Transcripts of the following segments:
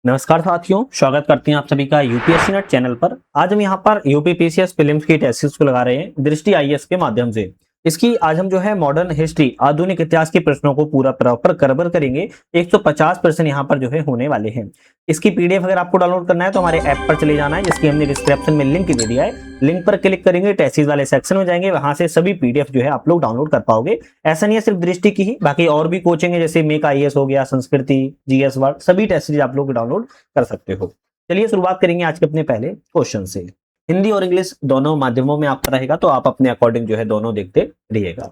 नमस्कार साथियों, स्वागत करते हैं आप सभी का यूपीएससी नेट चैनल पर। आज हम यहाँ पर यूपी पीसीएस प्रीलिम्स की टेस्ट्स को लगा रहे हैं दृष्टि आईएएस के माध्यम से। इसकी आज हम जो है मॉडर्न हिस्ट्री आधुनिक इतिहास के प्रश्नों को पूरा प्रॉपर कवर करेंगे। 150 प्रश्न यहाँ पर जो है होने वाले हैं। इसकी पीडीएफ अगर आपको डाउनलोड करना है तो हमारे ऐप पर चले जाना है, जिसकी हमने डिस्क्रिप्शन में लिंक दे दिया है। लिंक पर क्लिक करेंगे, टेस्टिस वाले सेक्शन में जाएंगे, वहां से सभी पीडीएफ जो है आप लोग डाउनलोड कर पाओगे। ऐसा नहीं है सिर्फ दृष्टि की ही, बाकी और भी कोचिंग है, जैसे मेक आईएएस हो गया, संस्कृति, जीएस वर्ड, सभी टेस्ट आप लोग डाउनलोड कर सकते हो। चलिए शुरुआत करेंगे आज के अपने पहले क्वेश्चन से। हिंदी और इंग्लिश दोनों माध्यमों में आपका रहेगा, तो आप अपने अकॉर्डिंग जो है दोनों देखते रहिएगा।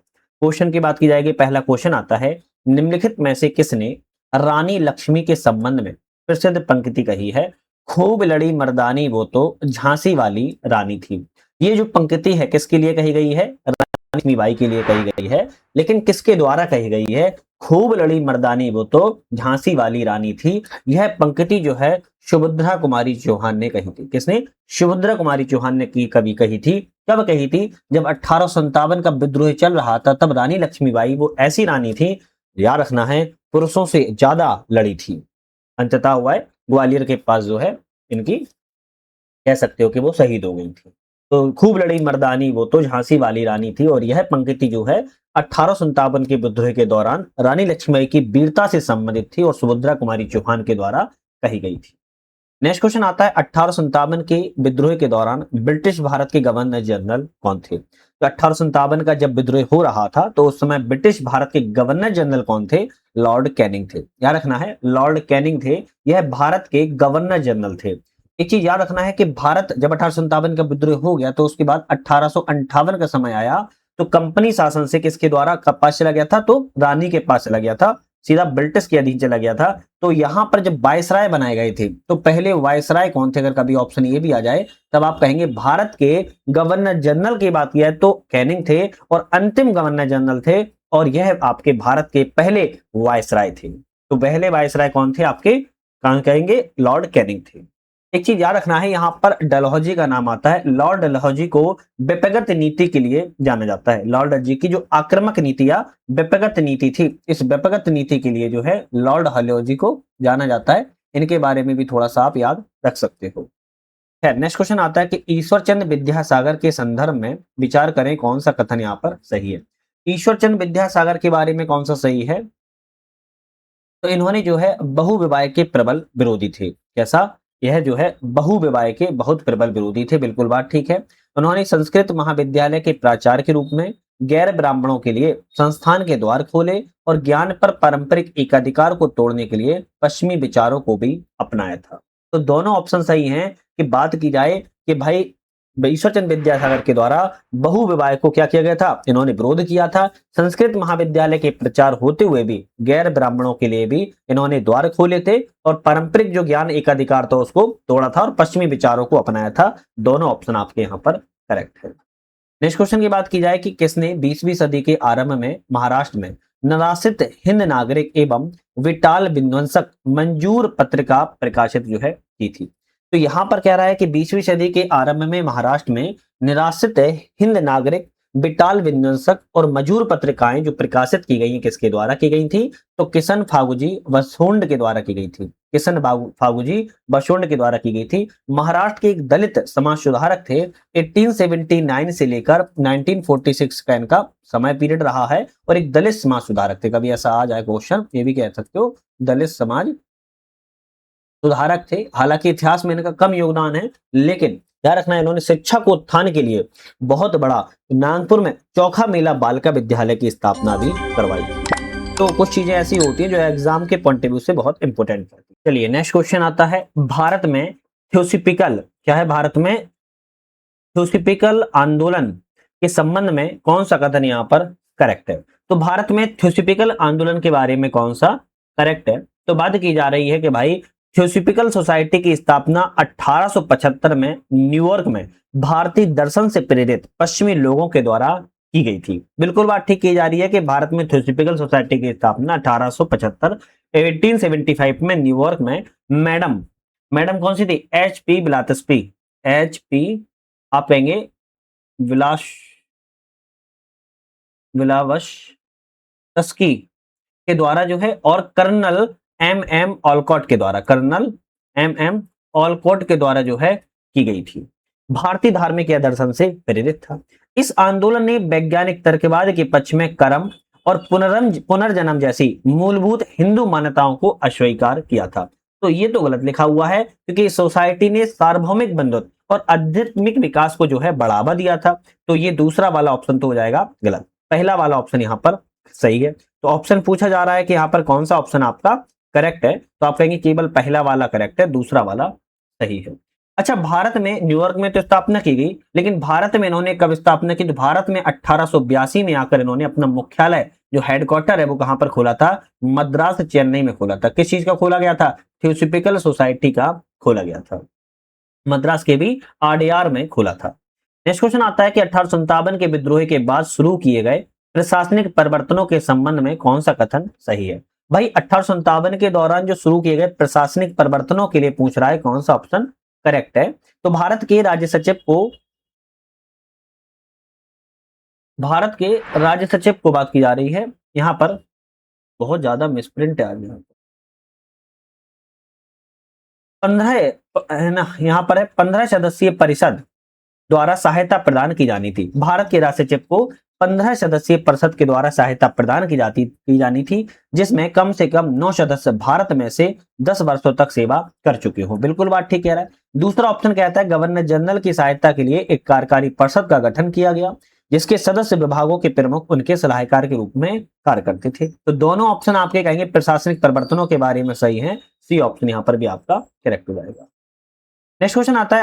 क्वेश्चन की बात की जाएगी, पहला क्वेश्चन आता है, निम्नलिखित में से किसने रानी लक्ष्मी के संबंध में प्रसिद्ध पंक्ति कही है? खूब लड़ी मर्दानी वो तो झांसी वाली रानी थी। ये जो पंक्ति है किसके लिए कही गई है? रानी लक्ष्मीबाई के लिए कही गई है, लेकिन किसके द्वारा कही गई है? खूब लड़ी मर्दानी वो तो झांसी वाली रानी थी। यह पंक्ति जो है सुभद्रा कुमारी चौहान ने कही थी। किसने? सुभद्रा कुमारी चौहान ने की कभी कही थी। कब कही थी? जब 1857 का विद्रोह चल रहा था, तब रानी लक्ष्मीबाई वो ऐसी रानी थी, याद रखना है, पुरुषों से ज्यादा लड़ी थी। अंततः हुआ है ग्वालियर के पास जो है इनकी, कह सकते हो कि वो शहीद हो गई थी। तो खूब लड़ी मर्दानी वो तो झांसी वाली रानी थी, और यह पंक्ति जो है 1857 के विद्रोह के दौरान रानी लक्ष्मीबाई की वीरता से संबंधित थी और सुभद्रा कुमारी चौहान के द्वारा कही गई थी। नेक्स्ट क्वेश्चन आता है, 1857 के विद्रोह के दौरान ब्रिटिश भारत के गवर्नर जनरल कौन थे? तो 1857 का जब विद्रोह हो रहा था, तो उस समय ब्रिटिश भारत के गवर्नर जनरल कौन थे? लॉर्ड कैनिंग थे। याद रखना है, लॉर्ड कैनिंग थे, यह भारत के गवर्नर जनरल थे। एक चीज याद रखना है कि भारत जब 1857 का विद्रोह हो गया, तो उसके बाद 1858 का समय आया, तो कंपनी शासन से किसके द्वारा पास चला गया था? तो रानी के पास चला गया था, सीधा ब्रिटिश के अधीन चला गया था। तो यहां पर जब वायसराय बनाए गए थे, तो पहले वायसराय कौन थे? अगर कभी ऑप्शन ये भी आ जाए, तब आप कहेंगे भारत के गवर्नर जनरल की बात किया है तो कैनिंग थे, और अंतिम गवर्नर जनरल थे, और यह आपके भारत के पहले वायसराय थे। तो पहले वायसराय कौन थे आपके? कहां कहेंगे? लॉर्ड कैनिंग थे। एक चीज याद रखना है, यहां पर डलहौजी का नाम आता है। लॉर्ड डलहौजी को व्यक्तिगत नीति के लिए जाना जाता है। लॉर्ड डलहौजी की जो आक्रामक नीति या व्यक्तिगत नीति थी, इस व्यक्तिगत नीति के लिए जो है लॉर्ड डलहौजी को जाना जाता है। इनके बारे में भी थोड़ा सा आप याद रख सकते हो। खैर, नेक्स्ट क्वेश्चन आता है कि ईश्वरचंद विद्यासागर के संदर्भ में विचार करें, कौन सा कथन यहाँ पर सही है? ईश्वरचंद विद्यासागर के बारे में कौन सा सही है? तो इन्होंने जो है बहुविवाह के प्रबल विरोधी थे। कैसा? यह जो है बहुविवाह के बहुत प्रबल विरोधी थे, बिल्कुल बात ठीक है। उन्होंने संस्कृत महाविद्यालय के प्राचार्य के रूप में गैर ब्राह्मणों के लिए संस्थान के द्वार खोले, और ज्ञान पर पारंपरिक एकाधिकार को तोड़ने के लिए पश्चिमी विचारों को भी अपनाया था। तो दोनों ऑप्शन सही हैं। कि बात की जाए कि भाई ईश्वरचंद विद्यासागर के द्वारा बहुविवाह को क्या किया गया था? इन्होंने विरोध किया था। संस्कृत महाविद्यालय के प्रचार होते हुए भी गैर ब्राह्मणों के लिए भी इन्होंने द्वार खोले थे, और पारंपरिक जो ज्ञान एकाधिकार था उसको तोड़ा था, और पश्चिमी विचारों को अपनाया था। दोनों ऑप्शन आपके यहाँ पर करेक्ट है। नेक्स्ट क्वेश्चन की बात की जाए कि किसने 20वीं सदी के आरंभ में महाराष्ट्र में निराश्रित हिंद नागरिक एवं विटाल विध्वंसक मंजूर पत्रिका प्रकाशित जो है की थी? तो यहां पर कह रहा है कि 20वीं सदी के आरंभ में महाराष्ट्र में निराश्रित हिंद नागरिक, बिटाल विध्वंसक और मजूर पत्रिकाएं जो प्रकाशित की गई, किसके द्वारा की गई थी? तो किशन फागुजी बसोंड के द्वारा की गई थी। किशन फागुजी बसोंड के द्वारा की गई थी। महाराष्ट्र के एक दलित समाज सुधारक थे। 1879 से लेकर 1946 का इनका समय पीरियड रहा है, और एक दलित समाज सुधारक थे। कभी ऐसा आ जाए क्वेश्चन, ये भी कह सकते हो, दलित समाज सुधारक थे। हालांकि इतिहास में इनका कम योगदान है, लेकिन याद रखना, इन्होंने शिक्षा को उत्थान के लिए बहुत बड़ा नागपुर में चौखा मेला बालिका विद्यालय की स्थापना भी करवाई थी। तो कुछ चीजें ऐसी होती हैं जो एग्जाम के पॉइंट ऑफ व्यू से बहुत इंपॉर्टेंट होती है। चलिए नेक्स्ट क्वेश्चन आता है, भारत में थियोसॉफिकल क्या है? भारत में थियोसॉफिकल आंदोलन के संबंध में कौन सा कथन यहाँ पर करेक्ट है? तो भारत में थियोसॉफिकल आंदोलन के बारे में कौन सा करेक्ट है? तो बात की जा रही है कि भाई थियोसॉफिकल सोसाइटी की स्थापना 1875 में न्यूयॉर्क में भारतीय दर्शन से प्रेरित पश्चिमी लोगों के द्वारा की गई थी। बिल्कुल बात ठीक की जा रही है कि भारत में थियोसॉफिकल सोसाइटी की स्थापना 1875 1875 में न्यूयॉर्क में मैडम मैडम कौन सी थी? एच पी बिलातस्पी, एच पी आप कहेंगे विलास विलावश तस्की के द्वारा जो है, और कर्नल एम एम ऑलकॉट के द्वारा, कर्नल MM ऑलकॉट के द्वारा जो है की गई थी। भारतीय धार्मिक या दर्शन से प्रेरित था। इस आंदोलन ने वैज्ञानिक तर्कवाद के पक्ष में कर्म और पुनर्जन्म जैसी मूलभूत हिंदू मान्यताओं को अस्वीकार किया था। तो ये तो गलत लिखा हुआ है, क्योंकि सोसाइटी ने सार्वभौमिक बंधुत्व और आध्यात्मिक विकास को जो है बढ़ावा दिया था। तो ये दूसरा वाला ऑप्शन तो हो जाएगा गलत, पहला वाला ऑप्शन यहाँ पर सही है। तो ऑप्शन पूछा जा रहा है कि यहाँ पर कौन सा ऑप्शन आपका करेक्ट है, तो आप कहेंगे केवल पहला वाला करेक्ट है, दूसरा वाला सही है। अच्छा, भारत में न्यूयॉर्क में तो स्थापना की गई, लेकिन भारत में इन्होंने कब स्थापना की? तो भारत में 1882 में आकर इन्होंने अपना मुख्यालय जो हेडक्वार्टर है वो कहां पर खोला था? मद्रास चेन्नई में खोला था। किस चीज का खोला गया था? थियोसॉफिकल सोसाइटी का खोला गया था। मद्रास के भी आरडीआर में खोला था। नेक्स्ट क्वेश्चन आता है कि 1857 के विद्रोह के बाद शुरू किए गए प्रशासनिक परिवर्तनों के संबंध में कौन सा कथन सही है? भाई 1857 के दौरान जो शुरू किए गए प्रशासनिक परिवर्तनों के लिए पूछ रहा है, कौन सा ऑप्शन करेक्ट है? तो भारत के राज्य सचिव को बात की जा रही है। यहां पर बहुत ज्यादा मिसप्रिंट है आज यहाँ 15 है ना, यहाँ पर है 15 सदस्यीय परिषद द्वारा सहायता प्रदान की जानी थी। भारत के राज्य सचिव को 15 सदस्यीय परिषद के द्वारा सहायता प्रदान की जानी थी, जिसमें कम से कम 9 सदस्य भारत में से 10 वर्षों तक सेवा कर चुके हो। बिल्कुल बात ठीक कह रहा है। दूसरा ऑप्शन कहता है गवर्नर जनरल की सहायता के लिए एक कार्यकारी परिषद का गठन किया गया, जिसके सदस्य विभागों के प्रमुख उनके सलाहकार के रूप में कार्य करते थे। तो दोनों ऑप्शन आपके कहेंगे प्रशासनिक परिवर्तनों के बारे में सही है। सी ऑप्शन यहाँ पर भी आपका करेक्ट हो जाएगा। नेक्स्ट क्वेश्चन आता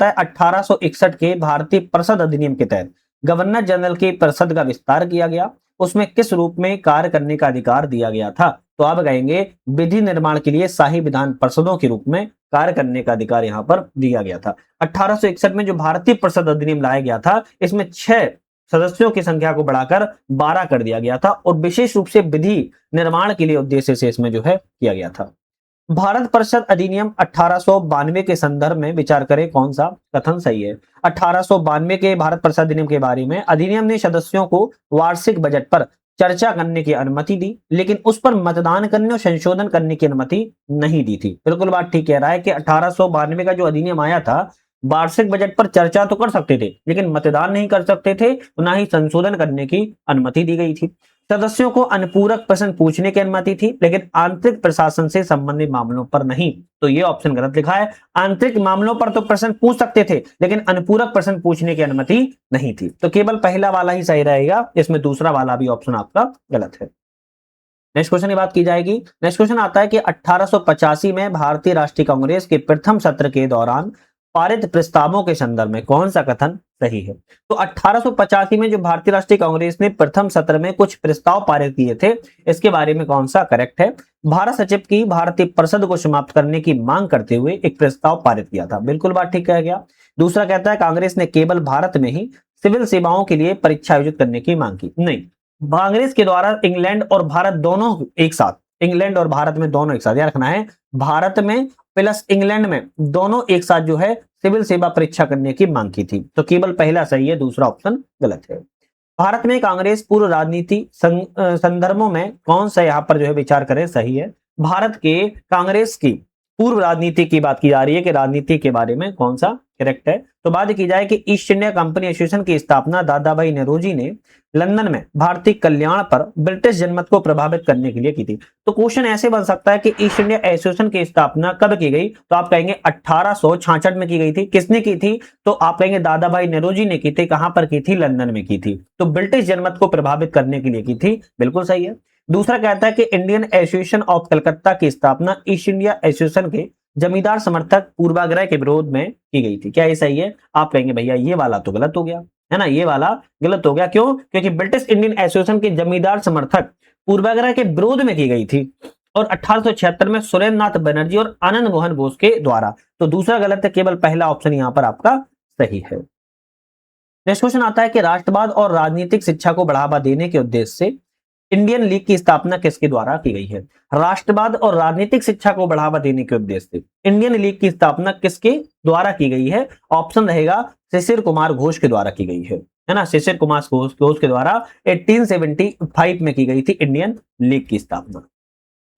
है 1861 के भारतीय परिषद अधिनियम के तहत गवर्नर जनरल की परिषद का विस्तार किया गया, उसमें किस रूप में कार्य करने का अधिकार दिया गया था? तो आप कहेंगे विधि निर्माण के लिए शाही विधान परिषदों के रूप में कार्य करने का अधिकार यहाँ पर दिया गया था। 1861 में जो भारतीय परिषद अधिनियम लाया गया था, इसमें 6 सदस्यों की संख्या को बढ़ाकर 12 कर दिया गया था और विशेष रूप से विधि निर्माण के लिए उद्देश्य से इसमें जो है किया गया था। भारत परिषद अधिनियम 1892 के संदर्भ में विचार करें, कौन सा कथन सही है? 1892 के भारत परिषद अधिनियम के बारे में अधिनियम ने सदस्यों को वार्षिक बजट पर चर्चा करने की अनुमति दी, लेकिन उस पर मतदान करने और संशोधन करने की अनुमति नहीं दी थी। बिल्कुल बात ठीक कह रहा है कि 1892 का जो अधिनियम आया था, वार्षिक बजट पर चर्चा तो कर सकते थे, लेकिन मतदान नहीं कर सकते थे, ना ही संशोधन करने की अनुमति दी गई थी। सदस्यों को अनुपूरक प्रश्न पूछने की अनुमति थी, लेकिन आंतरिक प्रशासन से संबंधित मामलों पर नहीं। तो ये ऑप्शन गलत लिखा है। आंतरिक मामलों पर तो प्रश्न पूछ सकते थे, लेकिन अनुपूरक प्रश्न पूछने की अनुमति नहीं थी। तो केवल पहला वाला ही सही रहेगा, इसमें दूसरा वाला भी ऑप्शन आपका गलत है। नेक्स्ट क्वेश्चन की बात की जाएगी। नेक्स्ट क्वेश्चन आता है कि 1885 में भारतीय राष्ट्रीय कांग्रेस के प्रथम सत्र के दौरान पारित प्रस्तावों के संदर्भ में कौन सा कथन सही है? तो 1885 में जो भारतीय राष्ट्रीय कांग्रेस ने प्रथम सत्र में कुछ प्रस्ताव पारित किए थे, इसके बारे में कौन सा करेक्ट है? भारत सचिव की भारतीय परिषद को समाप्त करने की मांग करते हुए एक प्रस्ताव पारित किया था। बिल्कुल बात ठीक कहा गया। दूसरा कहता है कांग्रेस ने केवल भारत में ही सिविल सेवाओं के लिए परीक्षा आयोजित करने की मांग की। नहीं, कांग्रेस के द्वारा इंग्लैंड और भारत दोनों एक साथ, इंग्लैंड और भारत में दोनों एक साथ, याद रखना है, भारत में प्लस इंग्लैंड में दोनों एक साथ जो है सिविल सेवा परीक्षा करने की मांग की थी। तो केवल पहला सही है, दूसरा ऑप्शन गलत है। भारत में कांग्रेस पूर्व राजनीति संदर्भों में कौन सा यहाँ पर जो है विचार करें सही है? भारत के कांग्रेस की पूर्व राजनीति की बात की जा रही है कि राजनीति के बारे में कौन सा करेक्ट है? तो बात की जाए कि ईस्ट इंडिया कंपनी एसोसिएशन की स्थापना दादा भाई नेहरूजी ने लंदन में भारतीय कल्याण पर ब्रिटिश जनमत को प्रभावित करने के लिए की थी। तो क्वेश्चन ऐसे बन सकता है कि ईस्ट इंडिया एसोसिएशन की स्थापना कब की गई? तो आप कहेंगे 1866 में की गई थी। किसने की थी? तो आप कहेंगे दादा भाई नेहरूजी ने की थी। कहां पर की थी? लंदन में की थी। तो ब्रिटिश जनमत को प्रभावित करने के लिए की थी। बिल्कुल सही है। दूसरा कहता है कि इंडियन एसोसिएशन ऑफ कलकत्ता की स्थापना ईस्ट इंडिया एसोसिएशन के जमींदार समर्थक पूर्वाग्रह के विरोध में की गई थी। क्या ये सही है? आप कहेंगे भैया ये वाला तो गलत हो गया, है ना, ये वाला गलत हो गया। क्यों? क्योंकि ब्रिटिश इंडियन एसोसिएशन के जमींदार समर्थक पूर्वाग्रह के विरोध में की गई थी और 1876 में सुरेंद्र नाथ बनर्जी और आनंद मोहन बोस के द्वारा। तो दूसरा गलत है, केवल पहला ऑप्शन यहां पर आपका सही है। नेक्स्ट क्वेश्चन आता है कि राष्ट्रवाद और राजनीतिक शिक्षा को बढ़ावा देने के उद्देश्य से इंडियन लीग की स्थापना किसके द्वारा की गई है? राष्ट्रवाद और राजनीतिक शिक्षा को बढ़ावा देने के उद्देश्य से इंडियन लीग की स्थापना किसके द्वारा की गई है? ऑप्शन रहेगा शिशिर कुमार घोष के द्वारा की गई है ना, शिशिर कुमार घोष के द्वारा 1875 में की गई थी इंडियन लीग की स्थापना।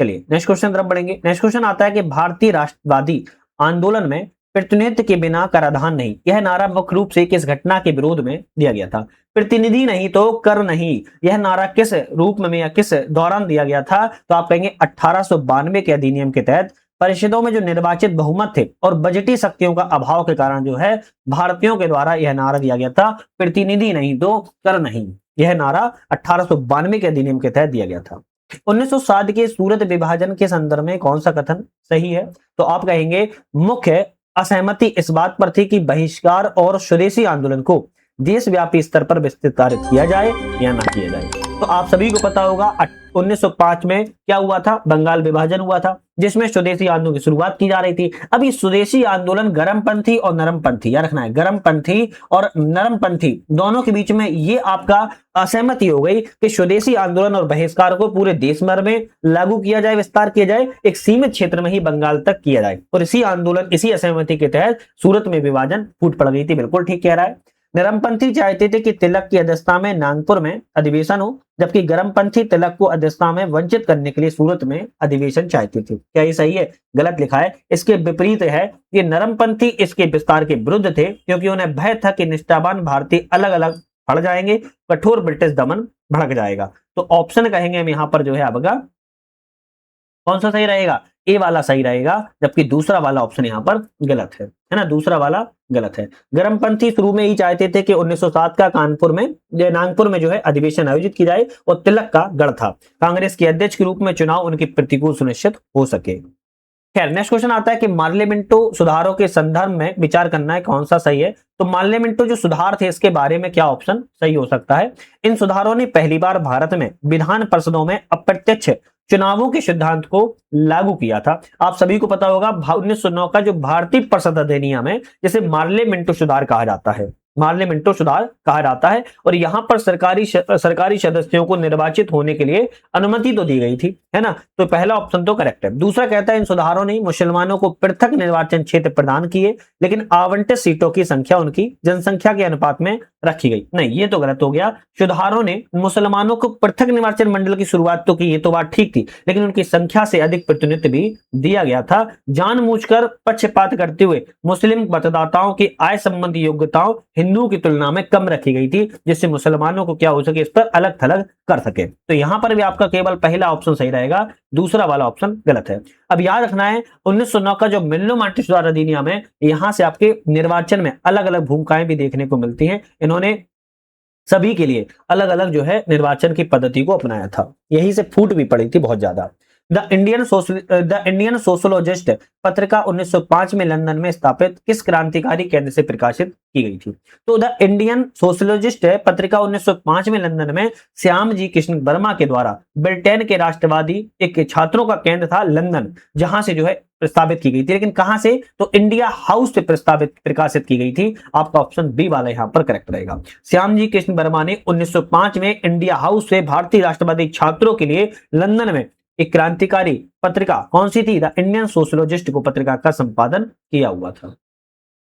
चलिए नेक्स्ट क्वेश्चन तरफ बढ़ेंगे। नेक्स्ट क्वेश्चन आता है कि भारतीय राष्ट्रवादी आंदोलन में प्रतिनिधि के बिना कराधान नहीं, यह नारा मुख्य रूप से किस घटना के विरोध में दिया गया था? प्रतिनिधि नहीं तो कर नहीं, यह नारा किस रूप में या किस दौरान दिया गया था? तो आप कहेंगे 1892 के अधिनियम के तहत परिषदों में जो निर्वाचित बहुमत थे और बजटीय शक्तियों का अभाव के कारण जो है भारतीयों के द्वारा यह नारा दिया गया था, प्रतिनिधि नहीं तो कर नहीं। यह नारा 1892 के अधिनियम के तहत दिया गया था। 1907 के सूरत विभाजन के संदर्भ में कौन सा कथन सही है? तो आप कहेंगे मुख्य असहमति इस बात पर थी कि बहिष्कार और स्वदेशी आंदोलन को देशव्यापी स्तर पर विस्तारित किया जाए या ना किया जाए। तो आप सभी को पता होगा 1905 में क्या हुआ था? बंगाल विभाजन हुआ था, जिसमें स्वदेशी आंदोलन की शुरुआत की जा रही थी। अब ये स्वदेशी आंदोलन गर्मपंथी और नरमपंथी, याद रखना है, गर्मपंथी और नरमपंथी दोनों के बीच में ये आपका असहमति हो गई कि स्वदेशी आंदोलन और बहिष्कार को पूरे देश भर में लागू किया जाए, विस्तार किया जाए, एक सीमित क्षेत्र में ही बंगाल तक किया जाए। और इसी आंदोलन, इसी असहमति के तहत सूरत में विभाजन फूट पड़ गई थी। बिल्कुल ठीक कह रहा है। नरमपंथी चाहते थे कि तिलक की अध्यक्षता में नागपुर में अधिवेशन हो, जबकि गर्मपंथी तिलक को अध्यक्षता में वंचित करने के लिए सूरत में अधिवेशन चाहते थे। क्या ये सही है? गलत लिखा है। इसके विपरीत है कि नरमपंथी इसके विस्तार के विरुद्ध थे, क्योंकि उन्हें भय था कि निष्ठावान भारतीय अलग अलग पड़ जाएंगे, कठोर ब्रिटिश दमन भड़क जाएगा। तो ऑप्शन कहेंगे हम यहाँ पर जो है आपका कौन सा सही रहेगा? ए वाला सही रहेगा, जबकि दूसरा वाला ऑप्शन यहाँ पर गलत है ना, दूसरा वाला गलत है। गर्मपंथी शुरू में ही चाहते थे कि 1907 का नागपुर में जो है अधिवेशन आयोजित की जाए और तिलक का गढ़ था कांग्रेस के अध्यक्ष के रूप में चुनाव उनकी प्रतिकूल सुनिश्चित हो सके। खैर नेक्स्ट क्वेश्चन आता है कि मार्लियामेंटो सुधारों के संदर्भ में विचार करना है कौन सा सही है। तो मार्लियामेंटो जो सुधार थे इसके बारे में क्या ऑप्शन सही हो सकता है? इन सुधारों ने पहली बार भारत में विधान परिषदों में अप्रत्यक्ष चुनावों के सिद्धांत को लागू किया था। आप सभी को पता होगा 1909 का जो भारतीय परिषद अधिनियम है, जिसे मार्लियामेंटो सुधार कहा जाता है, मार्लियामेंटो सुधार कहा जाता है। और यहां पर सरकारी सदस्यों को निर्वाचित होने के लिए अनुमति तो दी गई थी, है ना। तो पहला ऑप्शन तो करेक्ट है। दूसरा कहता है इन सुधारों ने मुसलमानों को पृथक निर्वाचन क्षेत्र प्रदान किए, लेकिन आवंटित सीटों की संख्या उनकी जनसंख्या के अनुपात में रखी गई। नहीं, ये तो गलत हो गया। सुधारों ने मुसलमानों को पृथक निर्वाचन मंडल की शुरुआत तो की, ये तो बात ठीक थी, लेकिन उनकी संख्या से अधिक प्रतिनिधित्व भी दिया गया था। जानबूझकर पक्षपात करते हुए मुस्लिम मतदाताओं की आय संबंधी योग्यताओं हिंदुओं की तुलना में कम रखी गई थी, जिससे मुसलमानों को क्या हो सके, इस पर अलग थलग कर सके। तो यहां पर भी आपका केवल पहला ऑप्शन सही रहेगा, दूसरा वाला ऑप्शन गलत है। अब याद रखना है 1909 का जो मिल्लो मार्टी सुधार अधिनियम है, यहां से आपके निर्वाचन में अलग अलग भूमिकाएं भी देखने को मिलती हैं। इन्होंने सभी के लिए अलग अलग जो है निर्वाचन की पद्धति को अपनाया था, यही से फूट भी पड़ी थी बहुत ज्यादा। द इंडियन सोशलोजिस्ट पत्रिका 1905 में लंदन में स्थापित किस क्रांतिकारी केंद्र से प्रकाशित की गई थी? तो द इंडियन सोशलोजिस्ट पत्रिका 1905 में लंदन में श्याम जी कृष्ण वर्मा के द्वारा ब्रिटेन के राष्ट्रवादी एक छात्रों का केंद्र था लंदन, जहां से जो है प्रस्तावित की गई थी। लेकिन कहां से? तो इंडिया हाउस से प्रकाशित की गई थी। आपका ऑप्शन बी वाला यहां पर करेक्ट रहेगा। श्याम जी कृष्ण वर्मा ने 1905 में इंडिया हाउस से भारतीय राष्ट्रवादी छात्रों के लिए लंदन में एक क्रांतिकारी पत्रिका कौन सी थी? द इंडियन सोशलोजिस्ट को पत्रिका का संपादन किया हुआ था।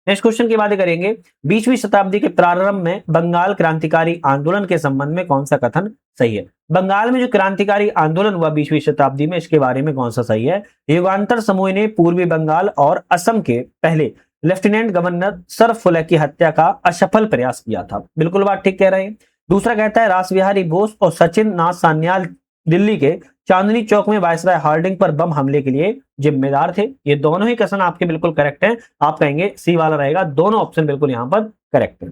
नेक्स्ट क्वेश्चन की बात करेंगे। 20वीं शताब्दी के प्रारंभ में बंगाल क्रांतिकारी आंदोलन के संबंध में कौन सा कथन सही है? बंगाल में जो क्रांतिकारी आंदोलन हुआ 20वीं शताब्दी में, इसके बारे में कौन सा सही है? युगांतर समूह ने पूर्वी बंगाल और असम के पहले लेफ्टिनेंट गवर्नर सर फुले की हत्या का असफल प्रयास किया था। बिल्कुल बात ठीक कह रहे हैं। दूसरा कहता है रास बिहारी बोस और सचिन नाथ सान्याल दिल्ली के चांदनी चौक में वायसराय हार्डिंग पर बम हमले के लिए जिम्मेदार थे। ये दोनों ही कथन आपके बिल्कुल करेक्ट हैं। आप कहेंगे सी वाला रहेगा। दोनों ऑप्शन बिल्कुल यहां पर करेक्ट है।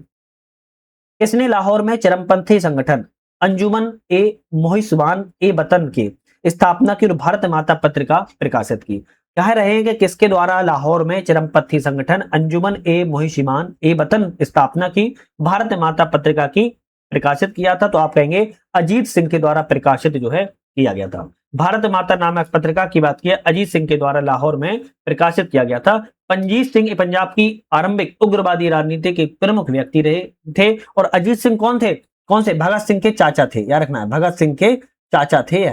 इसने लाहौर में चरमपंथी संगठन अंजुमन ए मोहिसबान ए वतन की स्थापना की और भारत माता पत्रिका प्रकाशित की। कह रहे हैं कि किसके द्वारा लाहौर में चरमपंथी संगठन अंजुमन ए मोहिसबान ए वतन स्थापना की, भारत माता पत्रिका की प्रकाशित किया था? तो आप कहेंगे अजीत सिंह के द्वारा प्रकाशित जो है किया गया था। भारत माता नामक पत्रिका की बात की अजीत सिंह के द्वारा लाहौर में प्रकाशित किया गया था। पंजीत सिंह पंजाब की आरंभिक उग्रवादी राजनीति के प्रमुख व्यक्ति रहे थे। और अजीत सिंह कौन थे? कौन से? भगत सिंह के चाचा थे। याद रखना है, भगत सिंह के चाचा थे।